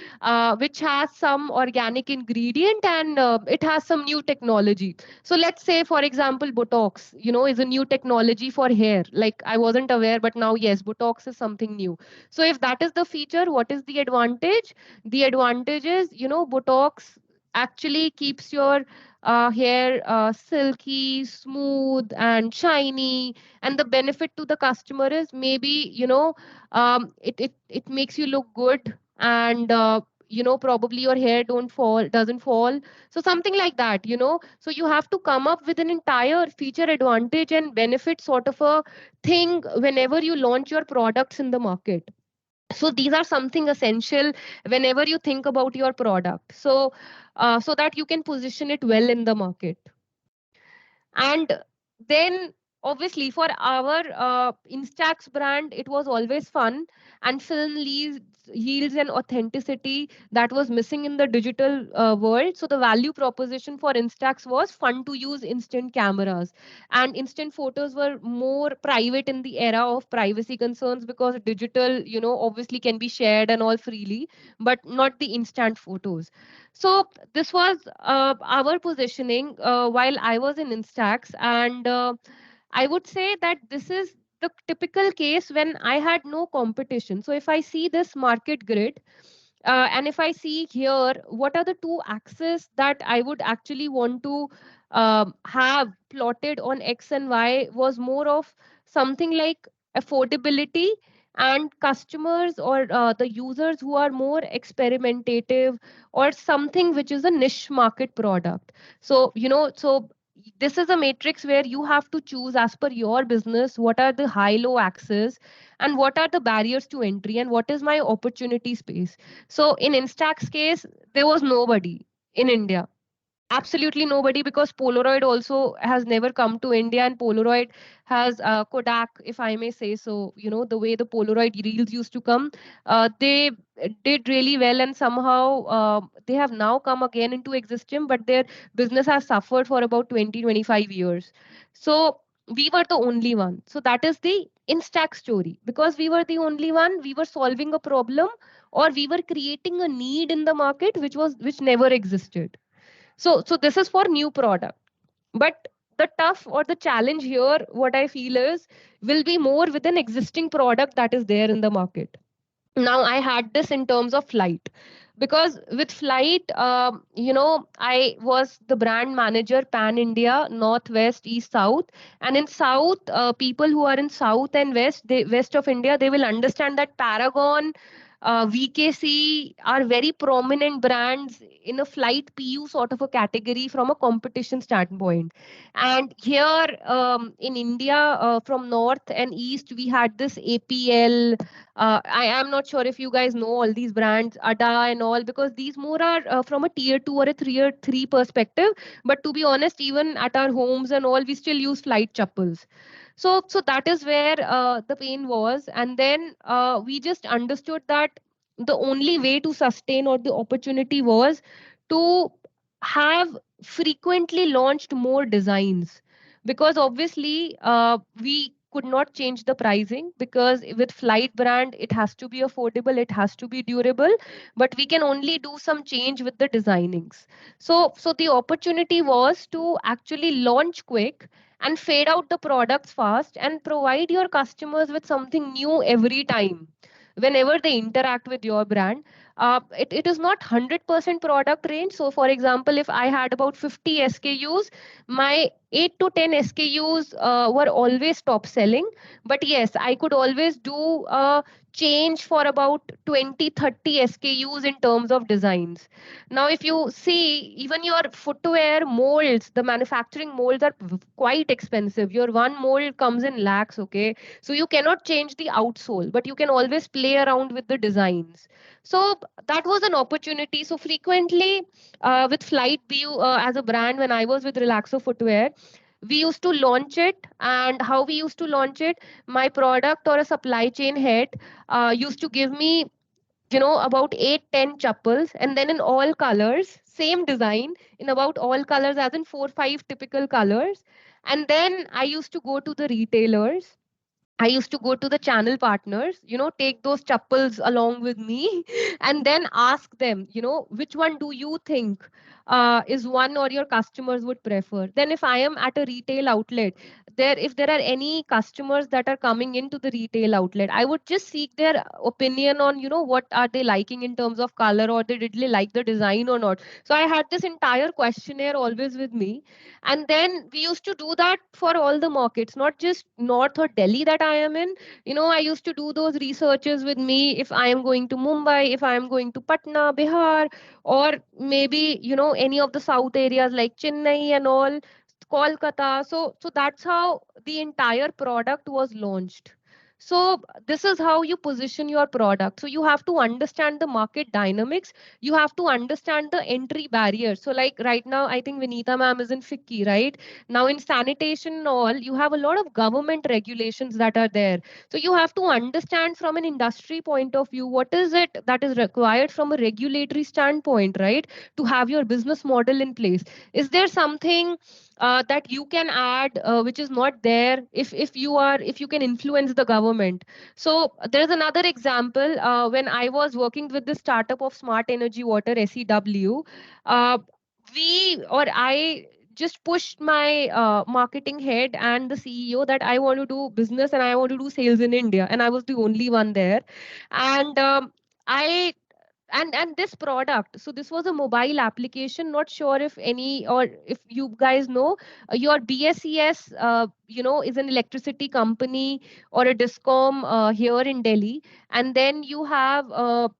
which has some organic ingredient, and it has some new technology. So let's say, for example, Botox, is a new technology for hair. Like, I wasn't aware, but now yes, Botox is something new. So if that is the feature, what is the advantage? The advantage is, Botox actually keeps your hair silky, smooth, and shiny. And the benefit to the customer is maybe, it makes you look good, and probably your hair doesn't fall. So something like that. So you have to come up with an entire feature, advantage, and benefit sort of a thing whenever you launch your products in the market. So these are something essential whenever you think about your product, so that you can position it well in the market. And then obviously for our Instax brand, it was always fun, and film yields an authenticity that was missing in the digital world. So the value proposition for Instax was fun to use instant cameras, and instant photos were more private in the era of privacy concerns, because digital, obviously can be shared and all freely, but not the instant photos. So this was our positioning while I was in Instax. And I would say that this is the typical case when I had no competition. So if I see this market grid, and if I see here, what are the two axes that I would actually want to have plotted on X and Y, was more of something like affordability and customers, or the users who are more experimentative, or something which is a niche market product. So, so this is a matrix where you have to choose as per your business what are the high low axes, and what are the barriers to entry, and what is my opportunity space. So in Instax case, there was nobody in India, absolutely nobody, because Polaroid also has never come to India, and Polaroid has Kodak, if I may say so. The way the Polaroid reels used to come, they did really well, and somehow they have now come again into existence, but their business has suffered for about 20-25 years. So we were the only one. So that is the Instax story, because we were the only one. We were solving a problem, or we were creating a need in the market which never existed. So this is for new product. But the tough or the challenge here, what I feel is, will be more with an existing product that is there in the market. Now I had this in terms of flight, because with flight, I was the brand manager pan India, north, west, east, south. And in south, people who are in south and west of India, they will understand that Paragon, VKC are very prominent brands in a flight PU sort of a category from a competition standpoint. And here, in India, from north and east, we had this APL. I am not sure if you guys know all these brands, Ada and all, because these more are from a tier two or a tier three perspective. But to be honest, even at our homes and all, we still use flight chappals. So that is where the pain was. And then we just understood that the only way to sustain, or the opportunity was to have frequently launched more designs, because obviously we could not change the pricing, because with flight brand it has to be affordable, it has to be durable, but we can only do some change with the designings. So the opportunity was to actually launch quick and fade out the products fast, and provide your customers with something new every time whenever they interact with your brand. It is not 100% product range. So for example, if I had about 50 SKUs, my 8 to 10 SKUs were always top selling. But yes, I could always do a change for about 20-30 SKUs in terms of designs. Now if you see, even your footwear molds, the manufacturing molds are quite expensive. Your one mold comes in lakhs, okay? So you cannot change the outsole, but you can always play around with the designs. So that was an opportunity. So frequently, with Flight View as a brand, when I was with Relaxo Footwear, we used to launch it. And how we used to launch it, my product or a supply chain head used to give me, about 8-10 chappals, and then in all colors, same design, in about all colors, as in 4-5 typical colors. And then I used to go to the retailers, I used to go to the channel partners, take those chappals along with me, and then ask them, which one do you think is one or your customers would prefer. Then, if I am at a retail outlet, if there are any customers that are coming into the retail outlet, I would just seek their opinion on, what are they liking in terms of color, or did they like the design or not. So I had this entire questionnaire always with me, and then we used to do that for all the markets, not just North or Delhi that I am in. I used to do those researches with me if I am going to Mumbai, if I am going to Patna, Bihar, or maybe, any of the South areas like Chennai and all, Kolkata. So that's how the entire product was launched. So this is how you position your product. So you have to understand the market dynamics. You have to understand the entry barrier. So like right now, I think Vinita ma'am is in FICCI, right? Now in sanitation and all, you have a lot of government regulations that are there. So you have to understand from an industry point of view, what is it that is required from a regulatory standpoint, right? To have your business model in place. Is there something that you can add which is not there, if you can influence the government? So there's another example. When I was working with the startup of smart energy water, SEW, uh, we or I just pushed my marketing head and the CEO that I want to do business and I want to do sales in India, and I was the only one there. And I and this product, so this was a mobile application. Not sure if any, or if you guys know, your BSES is an electricity company or a discom here in Delhi. And then you have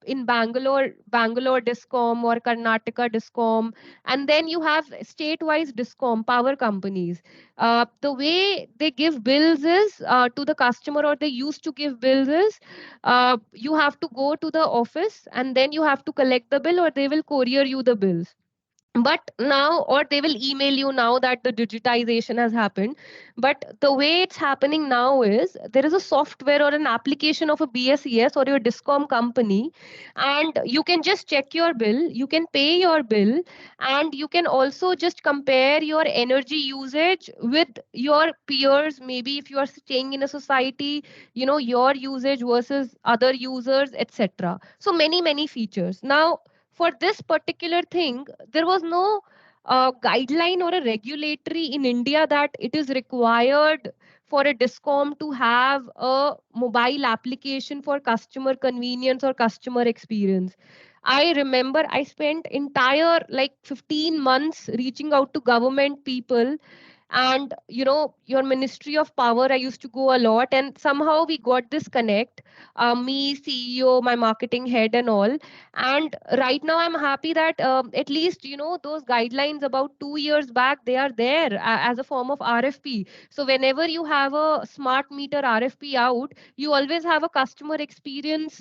in Bangalore discom or Karnataka discom. And then you have state-wise discom power companies. The way they give bills is to the customer, or they used to give bills is, you have to go to the office and then you have to collect the bill, or they will courier you the bills. But now, or they will email you now that the digitization has happened. But the way it's happening now is there is a software or an application of a BSES or your discom company, and you can just check your bill, you can pay your bill, and you can also just compare your energy usage with your peers. Maybe if you are staying in a society, your usage versus other users, etc. So many features. Now for this particular thing, there was no guideline or a regulatory in India that it is required for a discom to have a mobile application for customer convenience or customer experience. I remember I spent entire like 15 months reaching out to government people, and your Ministry of Power, I used to go a lot, and somehow we got this connect, me, CEO, my marketing head and all. And right now I'm happy that at least those guidelines about 2 years back, they are there as a form of RFP. So whenever you have a smart meter RFP out, you always have a customer experience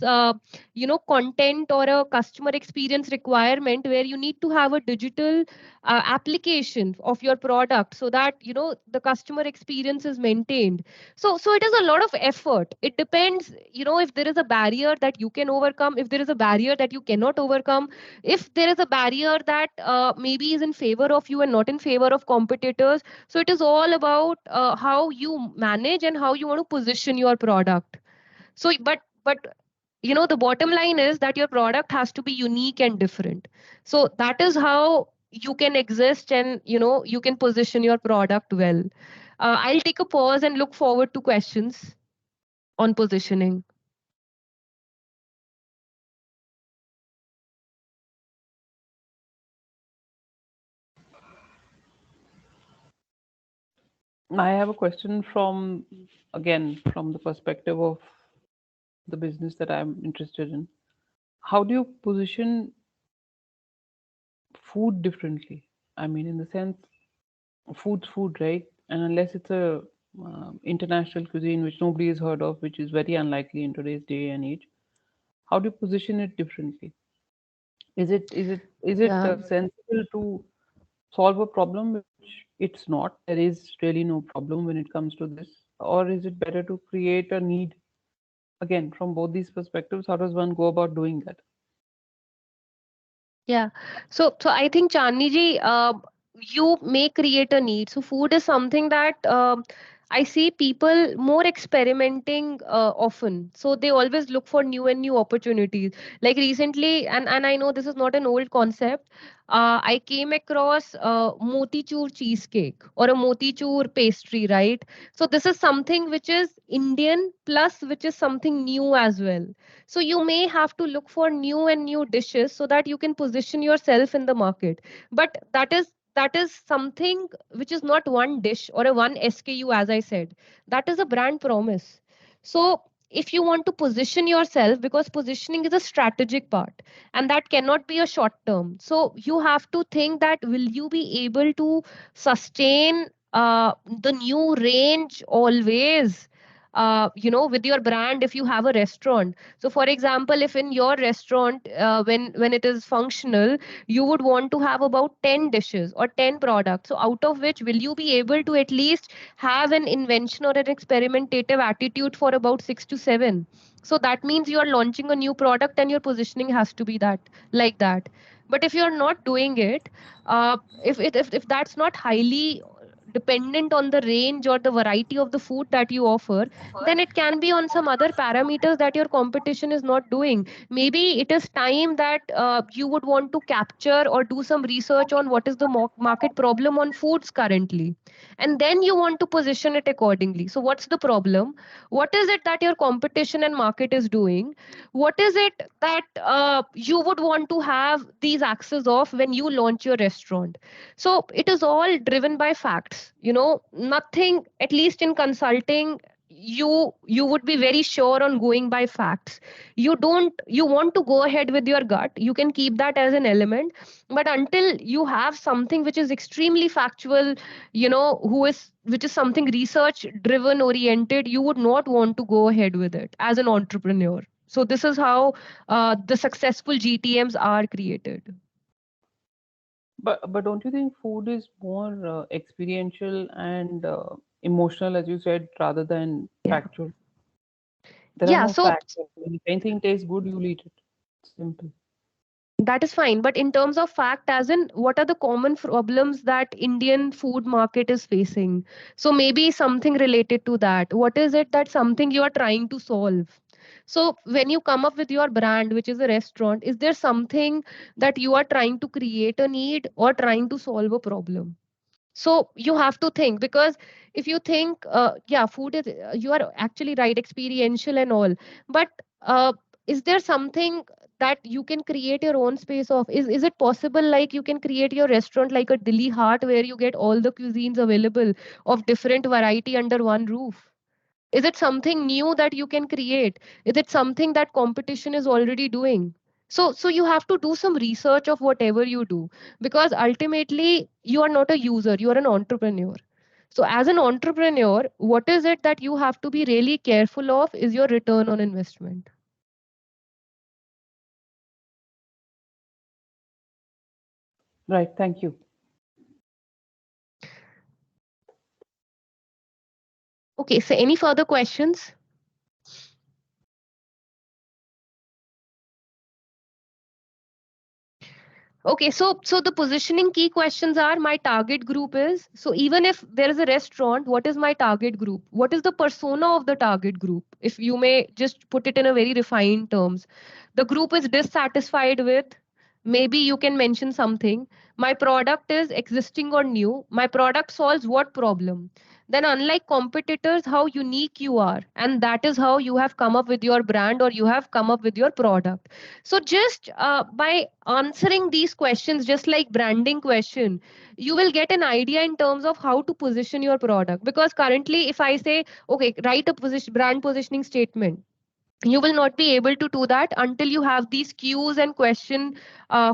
content or a customer experience requirement where you need to have a digital application of your product, so that the customer experience is maintained. So it is a lot of effort. It depends, if there is a barrier that you can overcome, if there is a barrier that you cannot overcome, if there is a barrier that maybe is in favor of you and not in favor of competitors. So it is all about how you manage and how you want to position your product. So but the bottom line is that your product has to be unique and different. So that is how you can exist, and you can position your product well. I'll take a pause and look forward to questions on positioning. I have a question from, again, from the perspective of the business that I'm interested in. How do you position food differently? I mean, in the sense, food's food, right? And unless it's a international cuisine which nobody has heard of, which is very unlikely in today's day and age, how do you position it differently? Is it Yeah. sensible to solve a problem which it's not? There is really no problem when it comes to this, or is it better to create a need? Again, from both these perspectives, how does one go about doing that? Yeah. So I think, Chandni ji, you may create a need. So food is something that I see people more experimenting often. So they always look for new and new opportunities. Like recently, and I know this is not an old concept. I came across motichur cheesecake or a motichur pastry, right? So this is something which is Indian plus which is something new as well. So you may have to look for new and new dishes so that you can position yourself in the market. But that is something which is not one dish or a one SKU, as I said. That is a brand promise. So if you want to position yourself, because positioning is a strategic part and that cannot be a short term. So you have to think that will you be able to sustain the new range always, with your brand if you have a restaurant. So for example, if in your restaurant, when it is functional, you would want to have about 10 dishes or 10 products, so out of which will you be able to at least have an invention or an experimentative attitude for about 6 to 7? So that means you are launching a new product and your positioning has to be that, like that. But if you're not doing it, if that's not highly dependent on the range or the variety of the food that you offer, then it can be on some other parameters that your competition is not doing. Maybe it is time that you would want to capture or do some research on what is the market problem on foods currently, and then you want to position it accordingly. So what's the problem? What is it that your competition and market is doing? What is it that you would want to have these access of when you launch your restaurant? So it is all driven by facts. Nothing, at least in consulting, you would be very sure on going by facts. You want to go ahead with your gut, you can keep that as an element, but until you have something which is extremely factual, who is which is something research driven oriented, you would not want to go ahead with it as an entrepreneur. So this is how the successful GTMs are created. But don't you think food is more experiential and emotional, as you said, rather than Yeah. factual? There are Yeah. no So facts. If anything tastes good, you'll eat it. Simple. that is fine, but in terms of fact, as in what are the common problems that Indian food market is facing? So maybe something related to that. What is it that something you are trying to solve? So when you come up with your brand, which is a restaurant, is there something that you are trying to create a need or trying to solve a problem? So you have to think, because if you think yeah, food is, you are actually right, experiential and all, but is there something that you can create your own space of? Is it possible, like you can create your restaurant like a Delhi Heart where you get all the cuisines available of different variety under one roof? Is it something new that you can create? Is it something that competition is already doing? So you have to do some research of whatever you do, because ultimately you are not a user, you are an entrepreneur. So as an entrepreneur, what is it that you have to be really careful of is your return on investment. Right. Thank you. Okay, so any further questions? Okay, so the positioning key questions are, my target group is, so even if there is a restaurant, what is my target group? What is the persona of the target group? If you may just put it in a very refined terms. The group is dissatisfied with, maybe you can mention something. My product is existing or new. My product solves what problem? Then unlike competitors, how unique you are. And that is how you have come up with your brand or you have come up with your product. So just by answering these questions, just like branding question, you will get an idea in terms of how to position your product. Because currently, if I say, okay, write a brand positioning statement, you will not be able to do that until you have these cues and question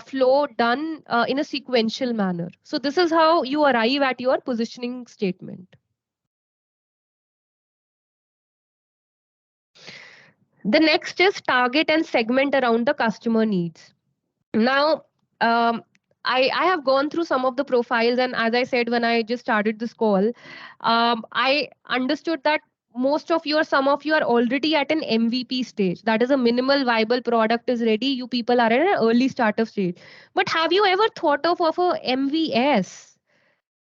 flow done in a sequential manner. So this is how you arrive at your positioning statement. The next is target and segment around the customer needs. Now, I have gone through some of the profiles, and as I said when I just started this call, I understood that most of you or some of you are already at an MVP stage. That is, a minimal viable product is ready. You people are at an early startup stage. But have you ever thought of a MVS?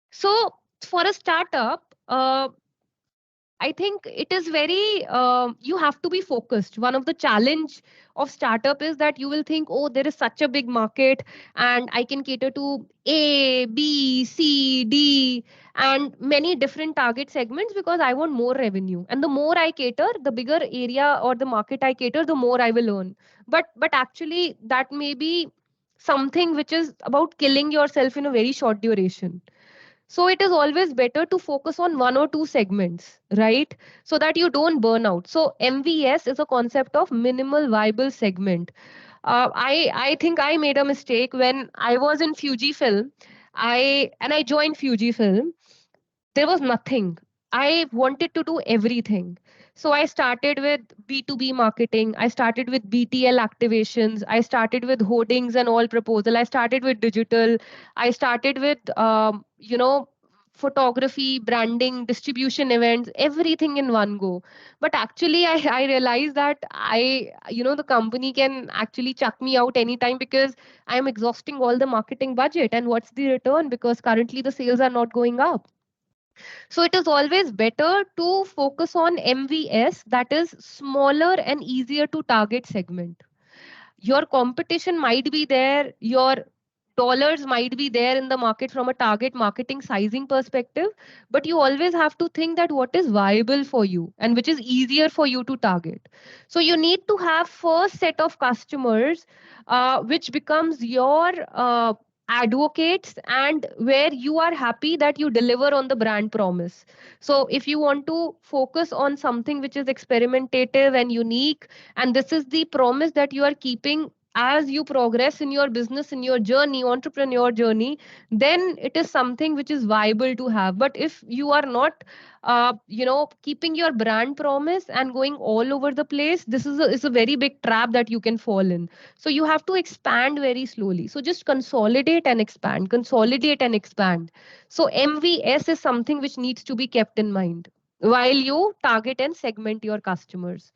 So for a startup, I think it is very, you have to be focused. One of the challenge of startup is that you will think, oh, there is such a big market and I can cater to A, B, C, D, and many different target segments because I want more revenue. And the more I cater, the bigger area or the market I cater, the more I will earn. But actually, that may be something which is about killing yourself in a very short duration. So it is always better to focus on one or two segments, right? So that you don't burn out. So MVS is a concept of minimal viable segment. I think I made a mistake when I was in Fujifilm. I joined Fujifilm. There was nothing. I wanted to do everything. So I started with B2B marketing. I started with BTL activations. I started with hoardings and all proposal. I started with digital. I started with, photography, branding, distribution events, everything in one go. But actually, I realized that the company can actually chuck me out anytime because I'm exhausting all the marketing budget. And what's the return? Because currently the sales are not going up. So it is always better to focus on MVS, that is smaller and easier to target segment. Your competition might be there, your dollars might be there in the market from a target marketing sizing perspective, but you always have to think that what is viable for you and which is easier for you to target. So you need to have first set of customers, which becomes your advocates, and where you are happy that you deliver on the brand promise. So if you want to focus on something which is experimentative and unique, and this is the promise that you are keeping as you progress in your business, in your journey, entrepreneur journey, then it is something which is viable to have. But if you are not keeping your brand promise and going all over the place, this is a very big trap that you can fall in. So you have to expand very slowly. So just consolidate and expand, consolidate and expand. So MVS is something which needs to be kept in mind while you target and segment your customers.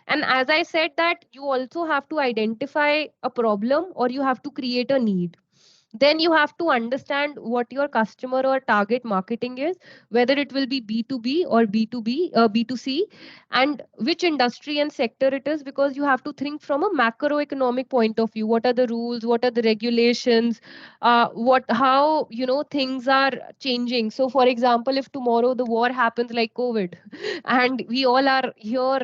And as I said, that you also have to identify a problem or you have to create a need. Then you have to understand what your customer or target marketing is, whether it will be B2B or B2C, and which industry and sector it is, because you have to think from a macroeconomic point of view. What are the rules? What are the regulations? How things are changing. So for example, if tomorrow the war happens like COVID and we all are here,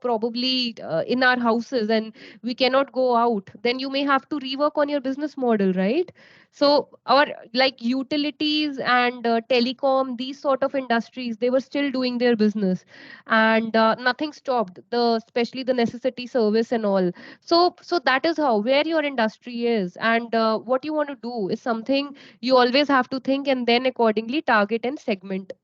probably in our houses, and we cannot go out, then you may have to rework on your business model, right? So our, like, utilities and telecom, these sort of industries, they were still doing their business, and nothing stopped, especially the necessity service and all. So that is how, where your industry is, and what you want to do is something you always have to think, and then accordingly target and segment.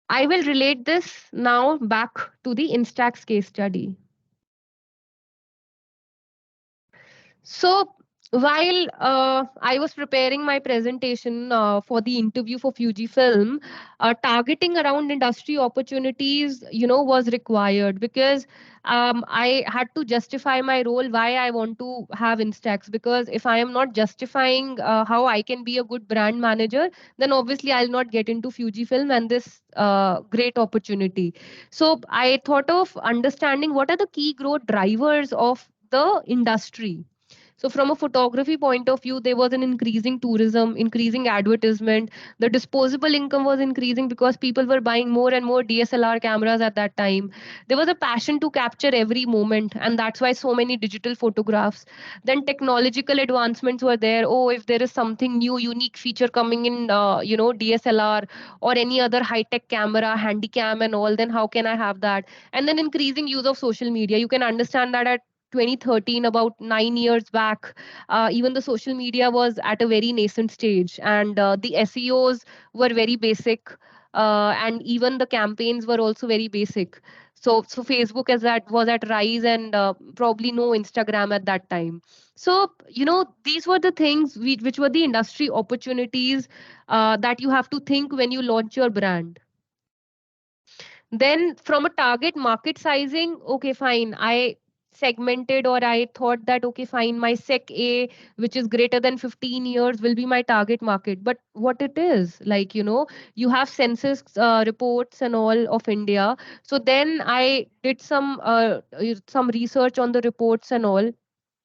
I will relate this now back to the Instax case study. So while I was preparing my presentation for the interview for Fujifilm, targeting around industry opportunities, was required, because I had to justify my role, why I want to have Instax. Because if I am not justifying how I can be a good brand manager, then obviously I'll not get into Fujifilm and this great opportunity. So I thought of understanding what are the key growth drivers of the industry. So from a photography point of view, there was an increasing tourism, increasing advertisement. The disposable income was increasing because people were buying more and more DSLR cameras at that time. There was a passion to capture every moment, and that's why so many digital photographs. Then technological advancements were there. Oh, if there is something new, unique feature coming in, DSLR or any other high-tech camera, handy cam and all, then how can I have that? And then increasing use of social media. You can understand that at 2013, about 9 years back, even the social media was at a very nascent stage, and the SEOs were very basic, and even the campaigns were also very basic. So Facebook as that was at rise, and probably no Instagram at that time. So these were the things which were the industry opportunities that you have to think when you launch your brand. Then from a target market sizing, okay, fine. I segmented, or I thought that, okay, fine, my sec A, which is greater than 15 years, will be my target market. But what it is, like, you have census reports and all of India. So then I did some research on the reports and all.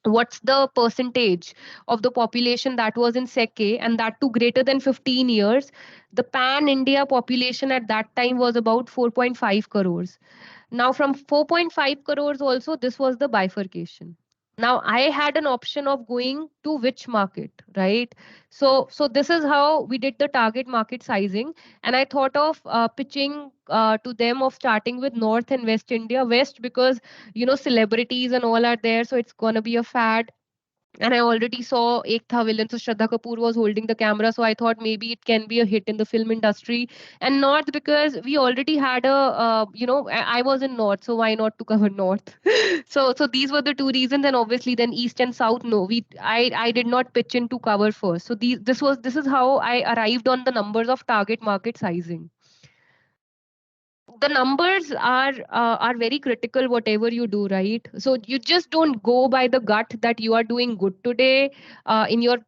What's the percentage of the population that was in sec A, and that too greater than 15 years. The pan India population at that time was about 4.5 crores. Now from 4.5 crores also, this was the bifurcation. Now I had an option of going to which market, right? So this is how we did the target market sizing. And I thought of pitching to them of starting with North and West India. West because celebrities and all are there, so it's going to be a fad. And I already saw Ek Tha Villain, so Shraddha Kapoor was holding the camera, so I thought maybe it can be a hit in the film industry. And North, because we already had a, I was in North, so why not to cover North? So these were the two reasons, and obviously then East and South. No, I did not pitch in to cover first. So this is how I arrived on the numbers of target market sizing. The numbers are very critical whatever you do, right? So you just don't go by the gut that you are doing good today in your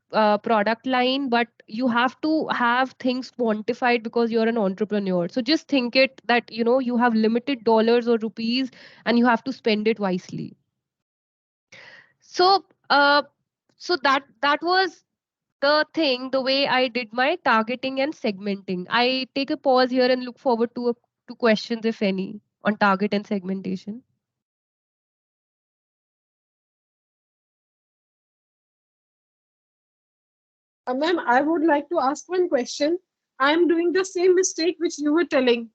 product line, but you have to have things quantified because you're an entrepreneur. So just think it that you have limited dollars or rupees and you have to spend it wisely. So that was the thing, the way I did my targeting and segmenting. I take a pause here and look forward to questions, if any, on target and segmentation. Ma'am, I would like to ask one question. I am doing the same mistake which you were telling.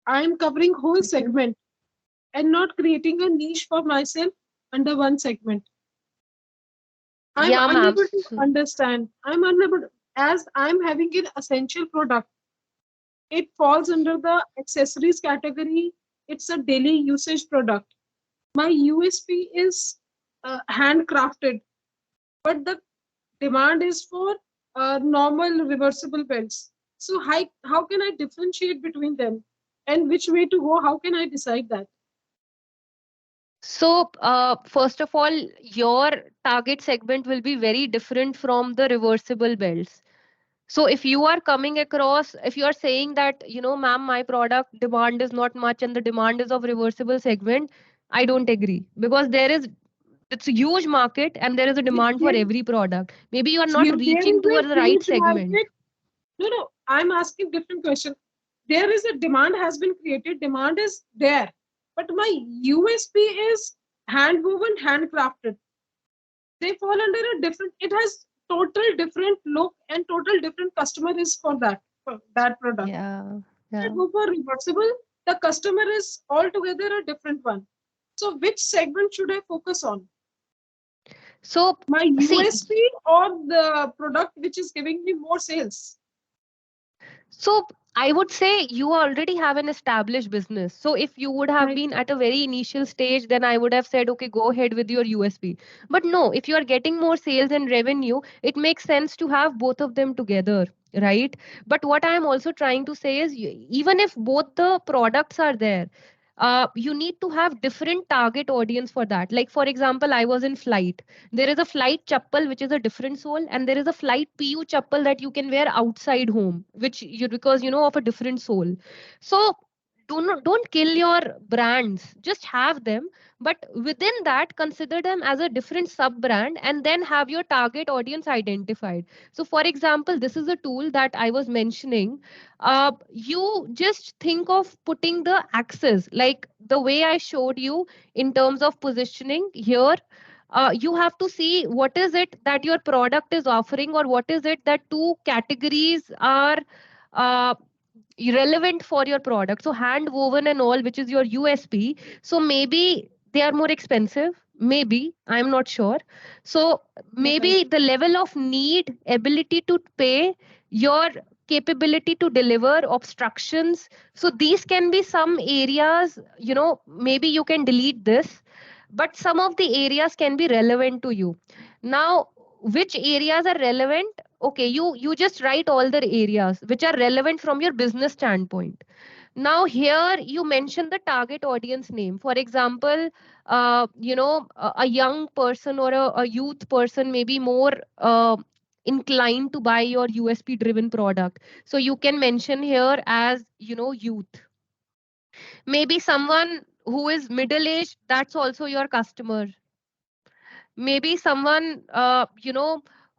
I am covering whole segment and not creating a niche for myself under one segment. I'm Yeah, ma'am. unable to understand. I'm unable as I'm having an essential product. It falls under the accessories category. It's a daily usage product. My USP is handcrafted, but the demand is for normal reversible belts. So how can I differentiate between them and which way to go? How can I decide that? So, first of all, your target segment will be very different from the reversible belts. So if you are coming across, if you are saying that, ma'am, my product demand is not much and the demand is of reversible segment, I don't agree, because it's a huge market and there is a demand for There, every product. Maybe you are not there reaching is a towards the right huge segment. market. No, I'm asking different question. There is a demand has been created. Demand is there, but my USP is hand woven, handcrafted. They fall under a different. It has total different look and total different customer is for that product. Yeah, I yeah. go for reversible. The customer is altogether a different one. So which segment should I focus on? So My see, USP or the product which is giving me more sales? so I would say you already have an established business. So if you would have Right. been at a very initial stage, then I would have said, okay, go ahead with your USP. But no, if you are getting more sales and revenue, it makes sense to have both of them together, right? But what I am also trying to say is, even if both the products are there, you need to have different target audience for that. Like for example, I was in flight. There is a flight chappal which is a different sole, and there is a flight PU chappal that you can wear outside home, which you because of a different sole. So don't kill your brands. Just have them, but within that, consider them as a different sub brand, and then have your target audience identified. So, for example, this is a tool that I was mentioning. You just think of putting the axis like the way I showed you in terms of positioning here. You have to see what is it that your product is offering, or what is it that two categories are uh, relevant for your product. So hand woven and all, which is your USP. So maybe they are more expensive, maybe, I'm not sure. So Right. maybe the level of need, ability to pay, your capability to deliver, obstructions, so these can be some areas. Maybe you can delete this, but some of the areas can be relevant to you. Now, which areas are relevant? Okay, you just write all the areas which are relevant from your business standpoint. Now here you mention the target audience name. For example, a young person or a youth person may be more inclined to buy your USP driven product, so you can mention here as youth. Maybe someone who is middle aged, that's also your customer. Maybe someone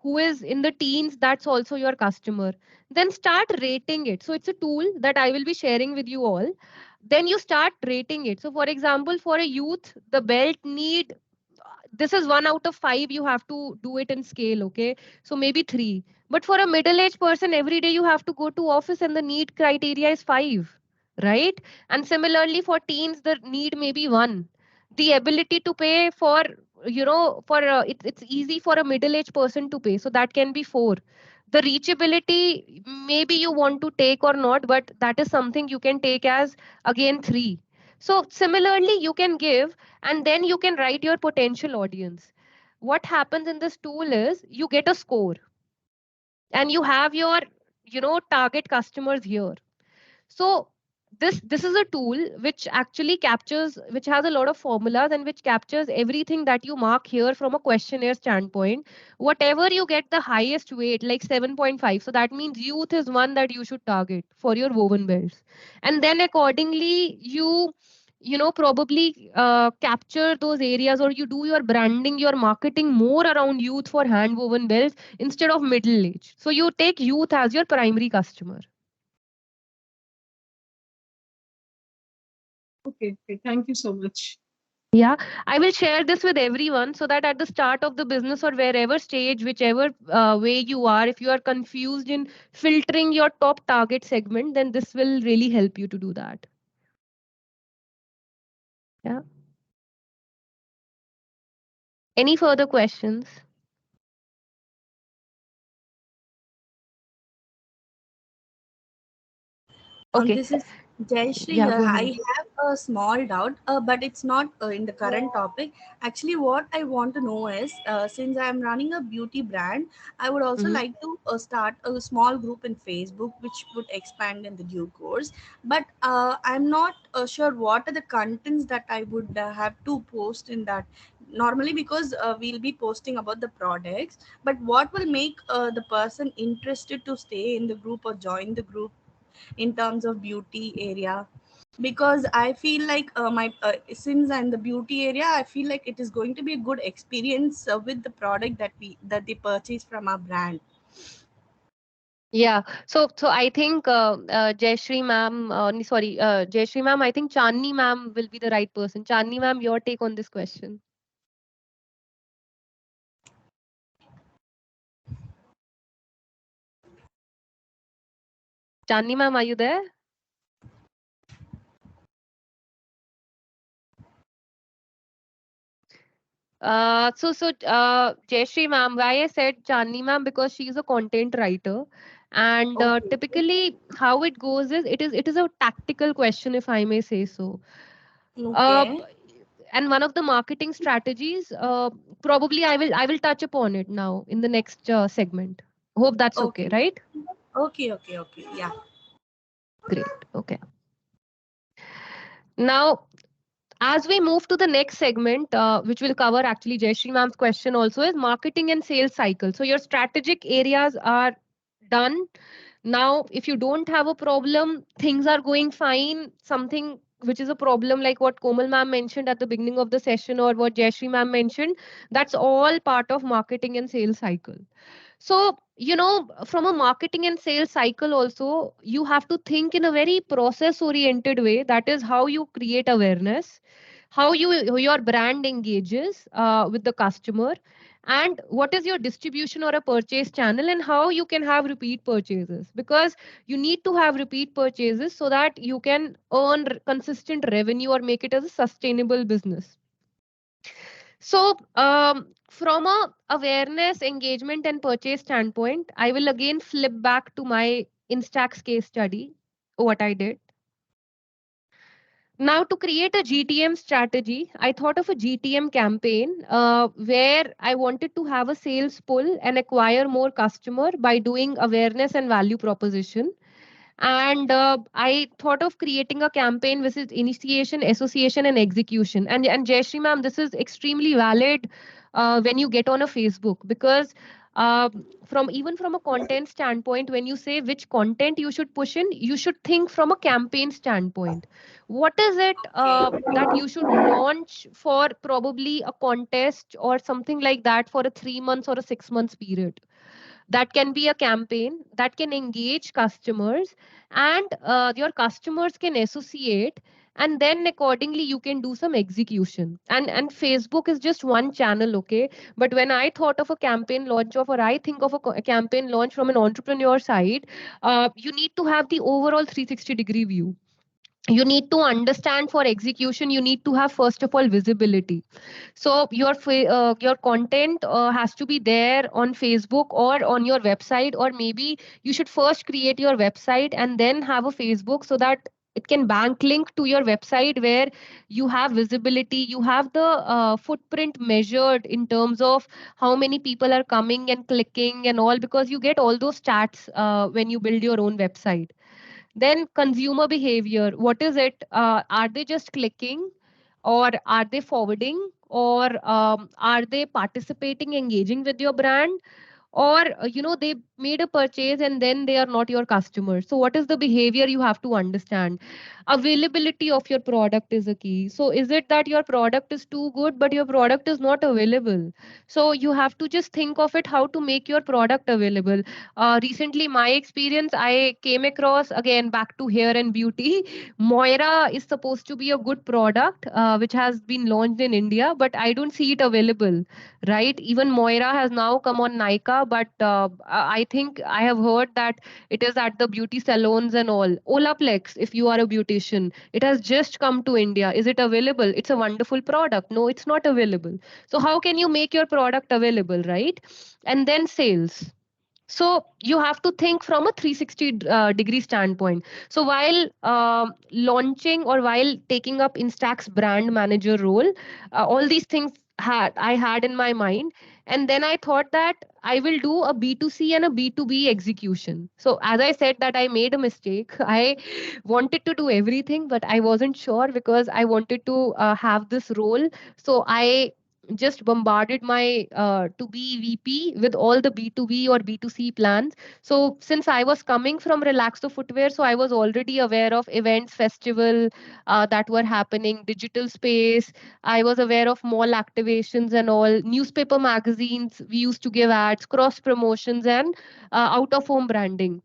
who is in the teens, that's also your customer. Then start rating it. So it's a tool that I will be sharing with you all. Then you start rating it. So for example, for a youth, the belt need, this is 1 out of 5, you have to do it in scale, okay? So maybe 3. But for a middle aged person, every day you have to go to office and the need criteria is 5, right? And similarly for teens, the need may be 1. The ability to pay for for it's easy for a middle aged person to pay, so that can be 4. The reachability, maybe you want to take or not, but that is something you can take as again 3. So similarly you can give, and then you can write your potential audience. What happens in this tool is you get a score, and you have your target customers here. So this is a tool which actually captures, which has a lot of formulas, and which captures everything that you mark here from a questionnaire standpoint. Whatever you get the highest weight, like 7.5, so that means youth is one that you should target for your woven belts. And then accordingly probably capture those areas, or you do your branding, your marketing more around youth for hand woven belts instead of middle age. So you take youth as your primary customer. Okay, okay. Thank you so much. Yeah, I will share this with everyone so that at the start of the business, or wherever stage, whichever way you are, if you are confused in filtering your top target segment, then this will really help you to do that. Yeah. Any further questions? Okay. This is Jayashri Yeah, here. go I ahead. have a small doubt, but it's not in the current topic. Actually, what I want to know is, since I am running a beauty brand, I would also Mhm. like to start a small group in Facebook, which would expand in the due course. But I'm not sure what are the contents that I would have to post in that. Normally, because we'll be posting about the products, but what will make the person interested to stay in the group or join the group in terms of beauty area? Because I feel like my since I'm the beauty area, I feel like it is going to be a good experience with the product that they purchase from our brand. Yeah. So I think Jayashree ma'am, sorry, Jayashree ma'am, I think Chandni ma'am will be the right person. Chandni ma'am, your take on this question. Chandni ma'am, are you there? Jayashree ma'am, why I said Chandni ma'am, because she is a content writer, and Okay. typically how it goes is it is a tactical question, if I may say so. Uh, Okay. and one of the marketing strategies, probably I will touch upon it now in the next segment. Hope that's okay, Okay. right? Okay. Okay. Okay. Yeah. Great. Okay. Now, as we move to the next segment, which will cover actually Jayashree ma'am's question also, is marketing and sales cycle. So your strategic areas are done. Now, if you don't have a problem, things are going fine. Something which is a problem, like what Komal ma'am mentioned at the beginning of the session, or what Jayashree ma'am mentioned, that's all part of marketing and sales cycle. So, from a marketing and sales cycle also, you have to think in a very process oriented way. That is how you create awareness, how your brand engages with the customer, and what is your distribution or a purchase channel, and how you can have repeat purchases, because you need to have repeat purchases so that you can earn consistent revenue or make it as a sustainable business. So, from a awareness, engagement, and purchase standpoint, I will again flip back to my Instax case study, what I did. Now, to create a GTM strategy, I thought of a GTM campaign where I wanted to have a sales pull and acquire more customer by doing awareness and value proposition. And I thought of creating a campaign which is initiation, association, and execution. And Jayashree ma'am, this is extremely valid when you get on a Facebook, because from a content standpoint, when you say which content you should push in, you should think from a campaign standpoint. What is it Okay. that you should launch for, probably a contest or something like that, for a 3 months or a 6 months period? That can be a campaign that can engage customers, and your customers can associate, and then accordingly you can do some execution. And Facebook is just one channel, okay? But when I thought of a campaign launch of, or I think of a campaign launch from an entrepreneur side, you need to have the overall 360-degree view. you need to understand, for execution you need to have first of all visibility. So your content has to be there on Facebook or on your website, or maybe you should first create your website and then have a Facebook, so that it can bank link to your website, where you have visibility, you have the footprint measured in terms of how many people are coming and clicking and all, because you get all those stats when you build your own website. Then consumer behavior. What is it? Are they just clicking, or are they forwarding, or are they participating, engaging with your brand? Or they made a purchase and then they are not your customer. So what is the behavior? You have to understand. Availability of your product is a key. So is it that your product is too good but your product is not available? So you have to just think of it, how to make your product available. Recently, my experience, I came across, again back to hair and beauty, Moira is supposed to be a good product which has been launched in India, but I don't see it available, right? Even Moira has now come on Nika, but I think I have heard that it is at the beauty salons and all. Olaplex, if you are a beautician, it has just come to India. Is it available? It's a wonderful product. No, it's not available. So how can you make your product available, right? And then sales. So you have to think from a 360 degree standpoint. So while launching or while taking up Instax's brand manager role, all these things I had in my mind. And then I thought that I will do a B2C and a B2B execution. So as I said that I made a mistake. I wanted to do everything, but I wasn't sure because I wanted to have this role. So I just bombarded my to be VP with all the B2B or B2C plans. So since I was coming from Relaxo Footwear, so I was already aware of events, festival that were happening, digital space. I was aware of mall activations and all, newspaper magazines. We used to give ads, cross promotions, and out of home branding.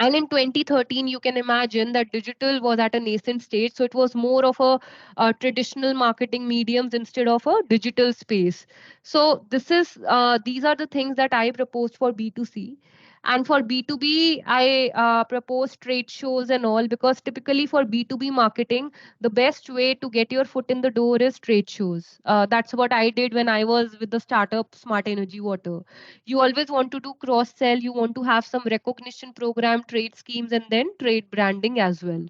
And in 2013, you can imagine that digital was at a nascent stage. So it was more of a traditional marketing mediums instead of a digital space. So these are the things that I proposed for B2C. And for B2B, I proposed trade shows and all, because typically for B2B marketing, the best way to get your foot in the door is trade shows. That's what I did when I was with the startup Smart Energy Water. You always want to do cross sell, you want to have some recognition program, trade schemes, and then trade branding as well.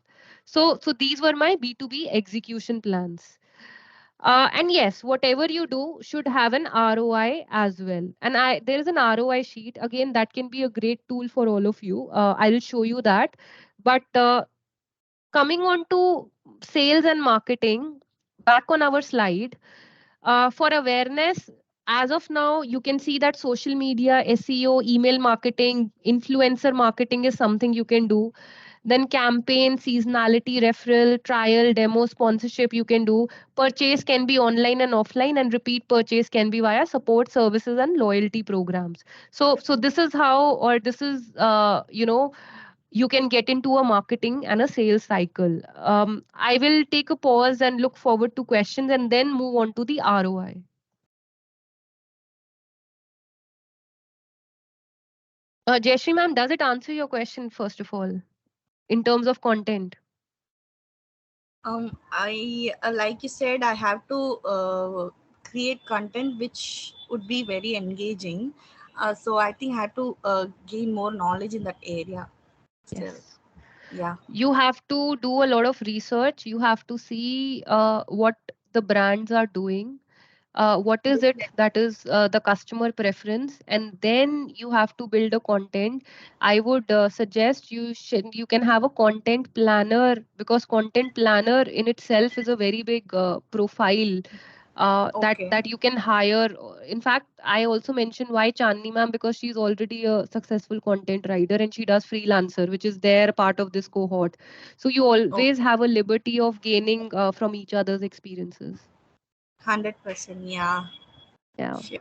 So these were my B2B execution plans. And yes, whatever you do should have an ROI as well. And there is an ROI sheet. Again, that can be a great tool for all of you. I'll show you that. But coming on to sales and marketing, back on our slide, for awareness, as of now, you can see that social media, SEO, email marketing, influencer marketing is something you can do. Then campaign, seasonality, referral, trial, demo, sponsorship you can do. Purchase can be online and offline, and repeat purchase can be via support services and loyalty programs. So this is how, or this is you can get into a marketing and a sales cycle. I will take a pause and look forward to questions and then move on to the ROI. Jayashree ma'am, does it answer your question first of all in terms of content? I like you said, I have to create content which would be very engaging. So I think I have to gain more knowledge in that area. Still, Yes. yeah. You have to do a lot of research. You have to see what the brands are doing. What is it that is the customer preference, and then you have to build a content. I would suggest you can have a content planner, because content planner in itself is a very big profile Okay. that you can hire. In fact, I also mentioned why Chandni ma'am, because she's already a successful content writer and she does freelancer, which is their part of this cohort. So you Okay. always have a liberty of gaining from each other's experiences. 100%. Yeah. Yeah. Sure.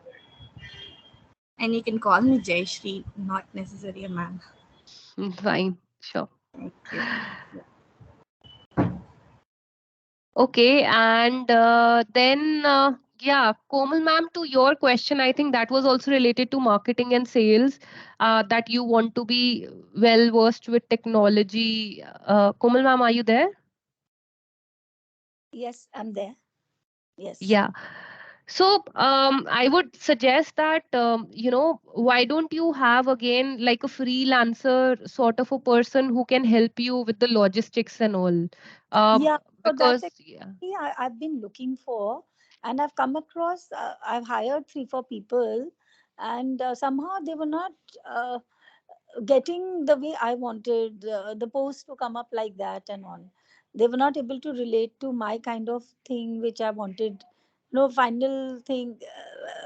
And you can call me Jay Shri, not necessarily a man. Fine, sure. Thank you. Okay, and then yeah, Komal ma'am, to your question, I think that was also related to marketing and sales. That you want to be well versed with technology. Komal ma'am, are you there? Yes, I'm there. Yes. Yeah. So, I would suggest that, why don't you have again like a freelancer sort of a person who can help you with the logistics and all? Yeah, so that's Because, yeah. actually I've been looking for, and I've come across, I've hired 3, 4 people, and somehow they were not uh, getting the way I wanted the post to come up like that and all. They were not able to relate to my kind of thing, which I wanted. No final thing,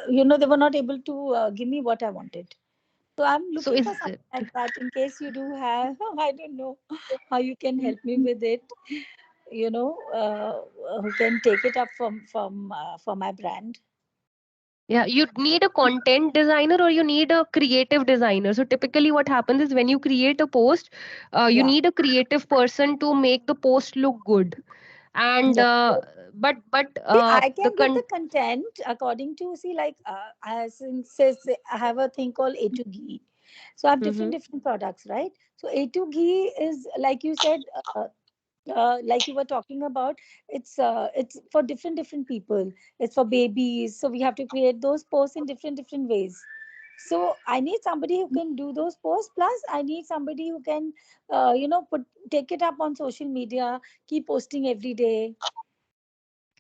they were not able to give me what I wanted. So I'm So looking is for something it? like that in case you do have. I don't know how you can help me with it. Who can take it up for my brand. Yeah, you need a content designer or you need a creative designer. So typically what happens is when you create a post, you Yeah. need a creative person to make the post look good. And Yeah. but See, I the can give the content according to, see, like, since says I have a thing called A2 ghee. So I have different Mhm. different products, right? So A2 ghee is, like you said, like you were talking about, it's for different different people. It's for babies, so we have to create those posts in different different ways. So I need somebody who can do those posts. Plus, I need somebody who can, put take it up on social media, keep posting every day.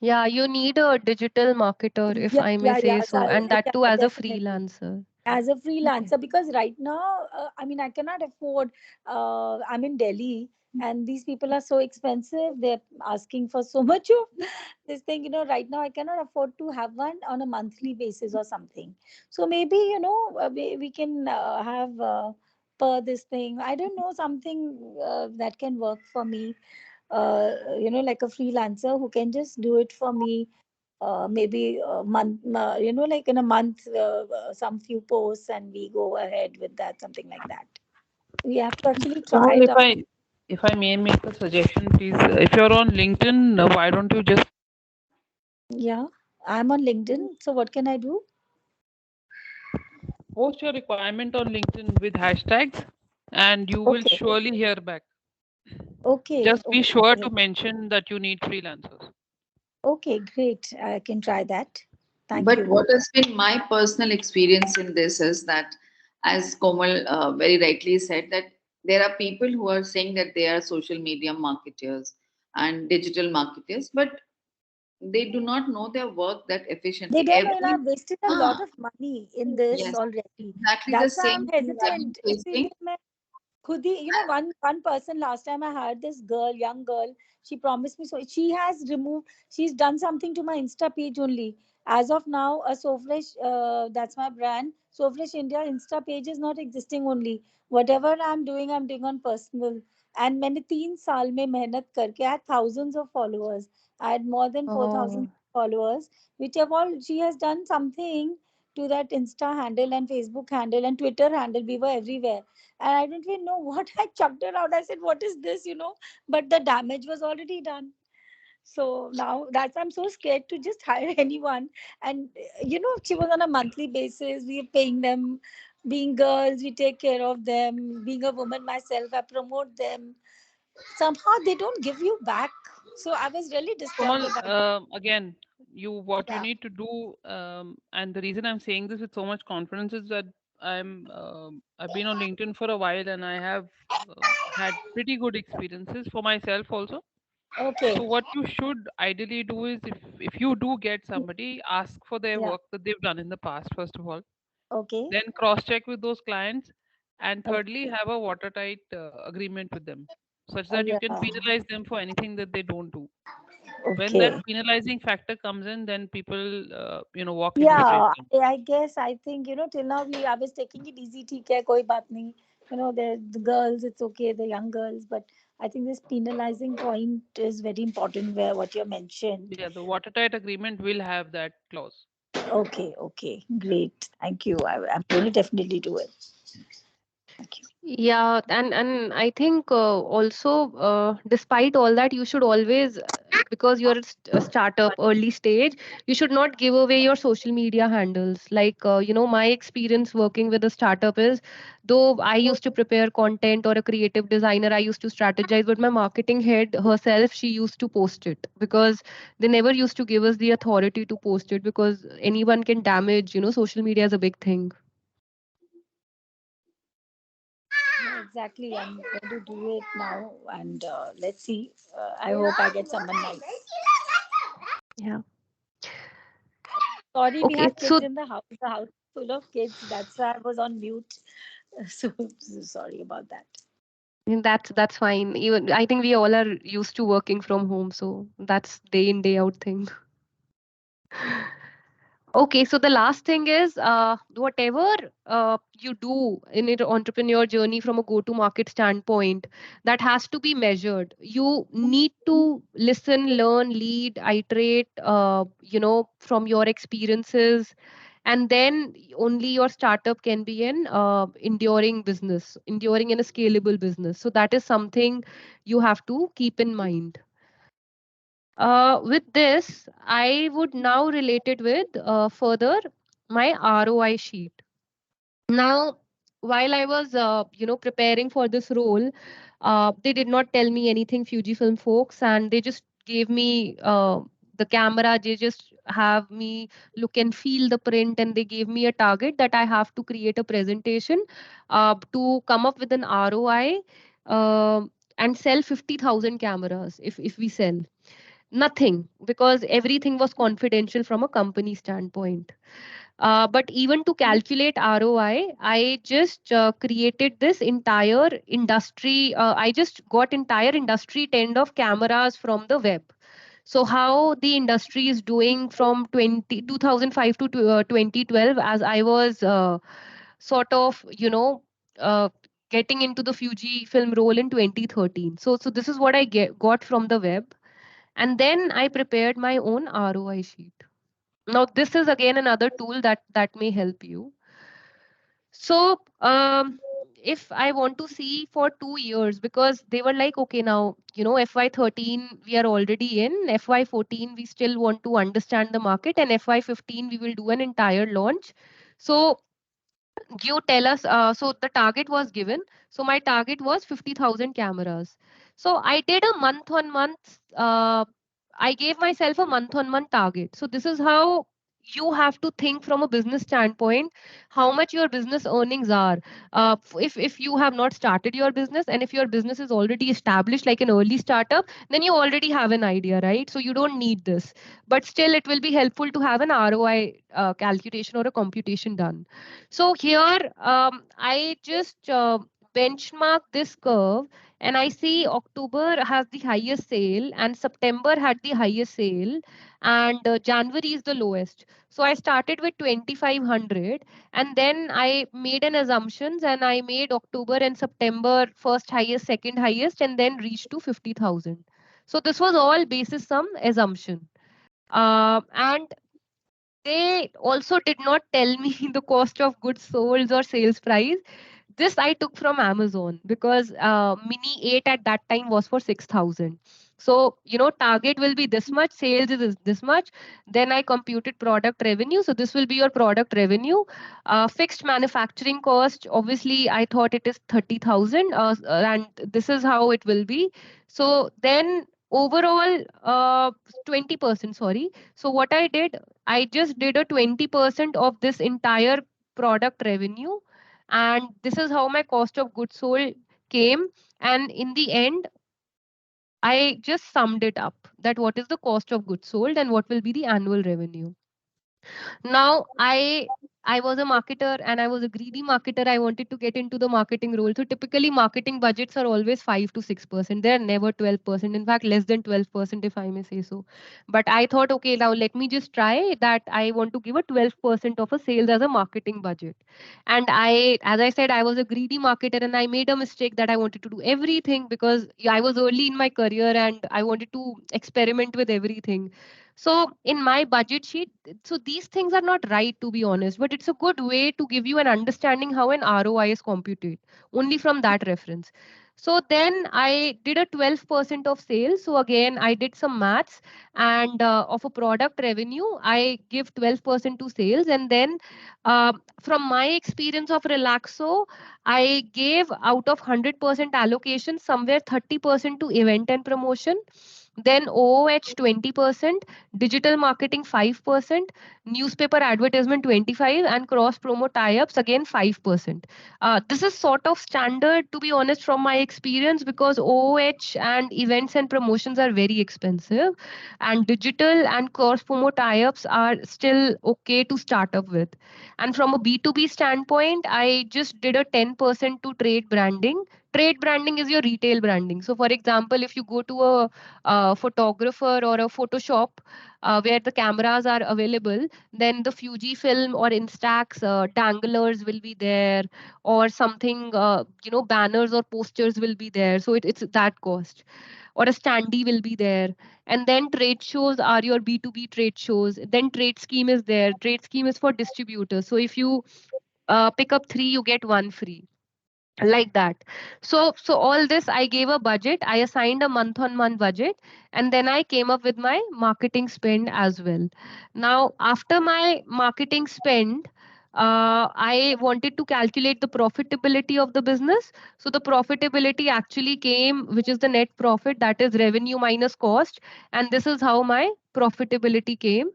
Yeah, you need a digital marketer, if Yeah, I may yeah, say yeah. So, so, and that yeah, too as a definitely. freelancer. As a Okay. freelancer, because right now, I mean, I cannot afford, I'm in Delhi, and these people are so expensive. They're asking for so much of this thing. Right now I cannot afford to have one on a monthly basis or something. So maybe, we can have, per this thing, I don't know, something that can work for me, like a freelancer who can just do it for me, maybe a month, like in a month, some few posts, and we go ahead with that, something like that. We have to actually try Komal, it if out. I may make a suggestion, please, if you're on LinkedIn, why don't you just Yeah, I'm on LinkedIn. So what can I do? post your requirement on LinkedIn with hashtags, and you will Okay, surely hear back. okay, Just be okay, sure to great. mention that you need freelancers. Okay, great. I can try that. Thank But you. what has been my personal experience in this is that, as Komal very rightly said, that there are people who are saying that they are social media marketers and digital marketers, but they do not know their work that They efficiently. don't know, Every I've wasted a lot ah of money in this yes, already. exactly the That's why I'm same thing I've been hesitant. facing. इसीलिए खुद ही, one person last time I had this girl, young girl, she promised me, so she has removed, she's done something to my Insta page only. As of now, a Sofresh, that's my brand, Sofresh India Insta page is not existing only. Whatever I'm doing on personal. And मैंने 3 साल में मेहनत करके I had thousands of followers. I had more than 4,000 Oh, followers, which have all, she has done something to that Insta handle and Facebook handle and Twitter handle. We were everywhere, and I didn't even know what. I chucked it out. I said, "What is this?" But the damage was already done. So now that's, I'm so scared to just hire anyone. And she was on a monthly basis. We are paying them. Being girls, we take care of them. Being a woman myself, I promote them. Somehow they don't give you back. So I was really disturbed Komal, about. again, you what you Yeah. need to do, and the reason I'm saying this with so much confidence is that I've been on LinkedIn for a while, and I have had pretty good experiences for myself also. Okay. So what you should ideally do is, if you do get somebody, ask for their Yeah. work that they've done in the past, first of all. Okay. Then cross check with those clients, and thirdly, Okay. have a watertight agreement with them, such that you can Yeah. penalize them for anything that they don't do. When that Okay. penalizing factor comes in, then people walk in with straight Yeah, gun. I guess, I think, till now I was taking it easy. ठीक है, कोई बात नहीं. The girls, it's okay, the young girls, but I think this penalizing point is very important, where what you mentioned. Yeah, the watertight agreement will have that clause. Okay, okay, great. Thank you. I'm going to definitely do it. Thank you. yeah, and I think also, despite all that, you should always because you're a startup, early stage, you should not give away your social media handles. Like, my experience working with a startup is, though I used to prepare content or a creative designer, I used to strategize, but my marketing head herself, she used to post it because they never used to give us the authority to post it because anyone can damage, social media is a big thing. Yeah, exactly. I'm going to do it now, and let's see. I hope I get someone nice. Yeah. Sorry, we Okay. have kids So in the house. The house is full of kids. That's why I was on mute. So sorry about that. that's fine. Even I think we all are used to working from home, so that's day in, day out thing. Okay, so the last thing is whatever you do in your entrepreneur journey from a go-to-market standpoint, that has to be measured. You need to listen, learn, lead, iterate, from your experiences, and then only your startup can be an enduring business, enduring in a scalable business. So that is something you have to keep in mind. With this, I would now relate it with further my ROI sheet. Now, while I was, preparing for this role, they did not tell me anything, Fujifilm folks, and they just gave me the camera. They just have me look and feel the print, and they gave me a target that I have to create a presentation to come up with an ROI and sell 50,000 cameras if we sell. Nothing, because everything was confidential from a company standpoint. But even to calculate ROI, I just created this entire industry. I just got entire industry trend of cameras from the web. So how the industry is doing from 2005 to 2012, as I was sort of, getting into the Fuji film role in 2013. So this is what I got from the web, and then I prepared my own ROI sheet. Now this is again another tool that may help you. So if I want to see for 2 years, because they were like, okay, now FY13 we are already in, FY14 we still want to understand the market, and FY15 we will do an entire launch. So you tell us. So the target was given. So my target was 50,000 cameras. So I did a month on month. I gave myself a month on month target. So this is how you have to think from a business standpoint, how much your business earnings are. If you have not started your business, and if your business is already established like an early startup, then you already have an idea, right? So you don't need this, but still it will be helpful to have an ROI calculation or a computation done. So here, I just benchmark this curve, and I see October has the highest sale, and September had the highest sale, and January is the lowest. So I started with 2,500, and then I made an assumptions, and I made October and September first highest, second highest, and then reached to 50,000. So this was all basis some assumption. And they also did not tell me the cost of goods sold or sales price. This I took from Amazon, because Mini 8 at that time was for 6,000. So, target will be this much, sales is this much. Then I computed product revenue. So, this will be your product revenue. Fixed manufacturing cost, obviously, I thought it is 30,000, and this is how it will be. So, then overall, 20%, sorry. So, what I did, I just did a 20% of this entire product revenue, and this is how my cost of goods sold came. And in the end, I just summed it up, that what is the cost of goods sold and what will be the annual revenue. Now I was a marketer, and I was a greedy marketer. I wanted to get into the marketing role. So typically marketing budgets are always 5 to 6%. They're never 12%. In fact, less than 12%, if I may say so. But I thought, okay, now let me just try that. I want to give a 12% of a sales as a marketing budget. And as I said, I was a greedy marketer, and I made a mistake that I wanted to do everything, because I was early in my career and I wanted to experiment with everything. So in my budget sheet, so these things are not right, to be honest, but it's a good way to give you an understanding how an ROI is computed, only from that reference. So then I did a 12% of sales. So again, I did some maths, and of a product revenue, I give 12% to sales. And then from my experience of Relaxo, I gave out of 100% allocation somewhere 30% to event and promotion, then OOH 20%, digital marketing 5%, newspaper advertisement 25, and cross promo tie-ups again 5%. This is sort of standard, to be honest, from my experience, because OOH and events and promotions are very expensive, and digital and cross promo tie-ups are still okay to start up with. And from a B2B standpoint, I just did a 10% to trade branding. Trade branding is your retail branding. So, for example, if you go to a photographer or a Photoshop where the cameras are available, then the Fujifilm or Instax danglers will be there, or something, banners or posters will be there. So it's that cost. Or a standee will be there. And then trade shows are your B2B trade shows. Then trade scheme is there. Trade scheme is for distributors. So if you pick up three, you get one free, like that. So all this, I gave a budget, I assigned a month on month budget, and then I came up with my marketing spend as well. Now after my marketing spend, I wanted to calculate the profitability of the business. So the profitability actually came, which is the net profit, that is revenue minus cost, and this is how my profitability came,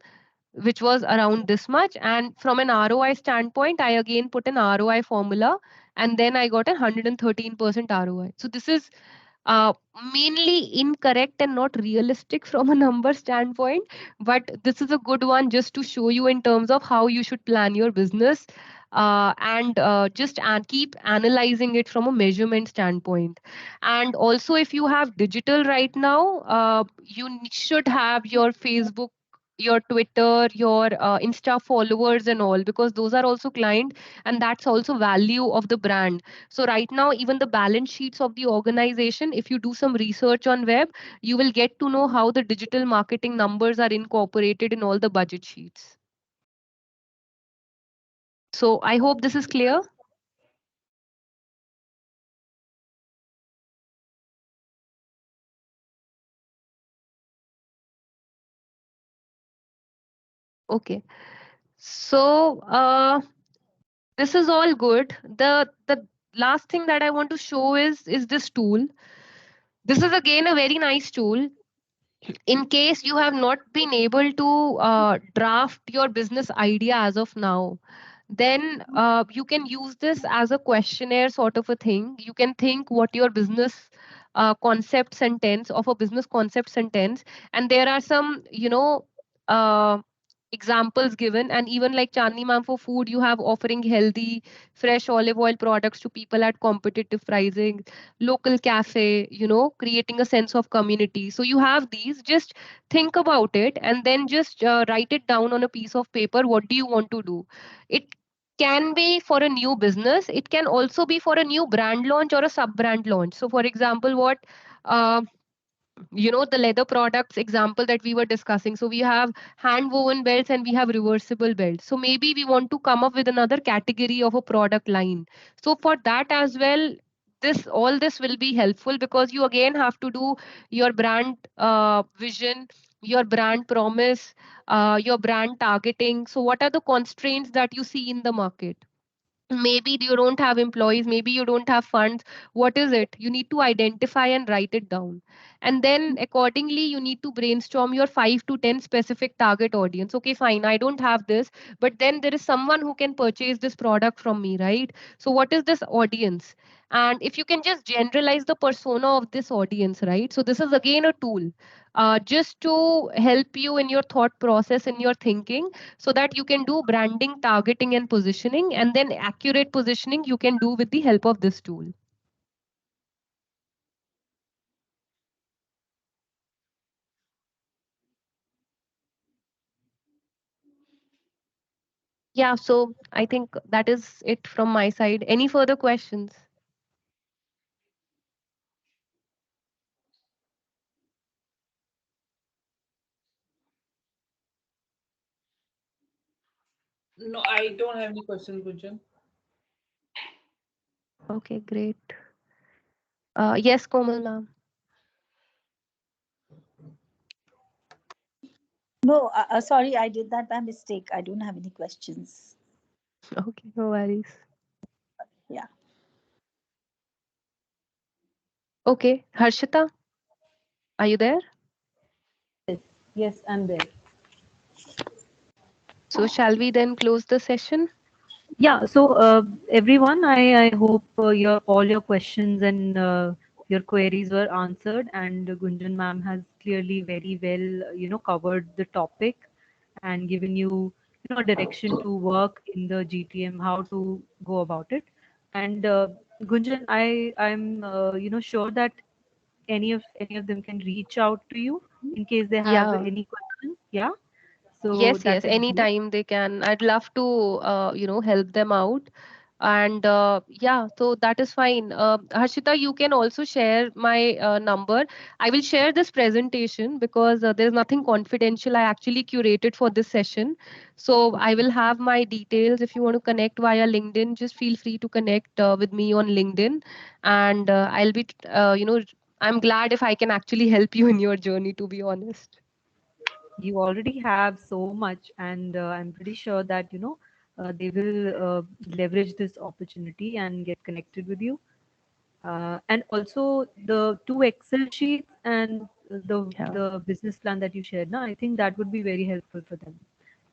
which was around this much. And from an ROI standpoint, I again put an ROI formula, and then I got a 113% ROI. So this is uh, mainly incorrect and not realistic from a number standpoint, but this is a good one just to show you in terms of how you should plan your business. And just keep analyzing it from a measurement standpoint. And also, if you have digital right now, you should have your Facebook, your Twitter, your Insta followers and all, because those are also client, and that's also value of the brand. So right now, even the balance sheets of the organization, if you do some research on web, you will get to know how the digital marketing numbers are incorporated in all the budget sheets. So I hope this is clear. Okay. So this is all good. The last thing that I want to show is this tool. This is again a very nice tool. In case you have not been able to draft your business idea as of now, then you can use this as a questionnaire sort of a thing. You can think what your business concept sentence of a business concept sentence, and there are some, uh, examples given. And even like Chandni ma'am, for food, you have offering healthy fresh olive oil products to people at competitive pricing, local cafe, creating a sense of community. So you have these, just think about it, and then just write it down on a piece of paper. What do you want to do? It can be for a new business, it can also be for a new brand launch or a sub brand launch. So for example, what uh, the leather products example that we were discussing, so we have hand woven belts and we have reversible belts. So maybe we want to come up with another category of a product line. So for that as well, this will be helpful, because you again have to do your brand vision, your brand promise, your brand targeting. So what are the constraints that you see in the market? Maybe you don't have employees, maybe you don't have funds. What is it? You need to identify and write it down, and then accordingly you need to brainstorm your 5 to 10 specific target audience. Okay, fine, I don't have this, but then there is someone who can purchase this product from me, right? So what is this audience? And if you can just generalize the persona of this audience, right? So this is again a tool, just to help you in your thought process, in your thinking, so that you can do branding, targeting, and positioning. And then accurate positioning you can do with the help of this tool. Yeah, so I think that is it from my side. Any further questions? No, I don't have any questions, Gunjan. Okay, great. Yes, Komal ma'am. No, sorry, I did that by mistake. I don't have any questions. Okay, no worries. Yeah. Okay, Harshita, are you there? Yes, yes, I'm there. So shall we then close the session? Yeah, so everyone, I hope all your questions and your queries were answered, and Gunjan ma'am has clearly very well, covered the topic and given you, a direction to work in the GTM, how to go about it. And Gunjan, I'm sure that any of them can reach out to you in case they have Yeah. any questions. Yeah, so Yes, that yes, is great. anytime they can. I'd love to, help them out. And yeah, so that is fine. Harshita, you can also share my number. I will share this presentation because there's nothing confidential. I actually curated for this session. So I will have my details. If you want to connect via LinkedIn, just feel free to connect with me on LinkedIn. And I'll be, I'm glad if I can actually help you in your journey, to be honest. You already have so much, and I'm pretty sure that they will leverage this opportunity and get connected with you. And also the two Excel sheets and the Yeah. the business plan that you shared. Now, I think that would be very helpful for them.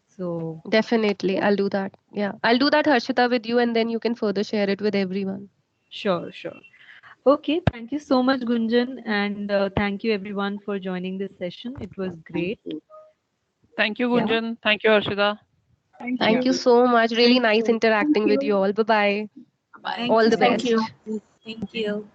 So Definitely, I'll do that. Yeah, I'll do that, Harshita, with you, and then you can further share it with everyone. sure, sure. Okay, thank you so much, Gunjan, and thank you everyone for joining this session. It was Thank great. you. Thank you, Yeah. Gunjan. Thank you, Harshita. Thank Thank Thank you you. you. so much. Really Thank nice you. Thank interacting with you. you all. Bye bye. Bye. Thank All you the so Thank much. you. best. Thank you.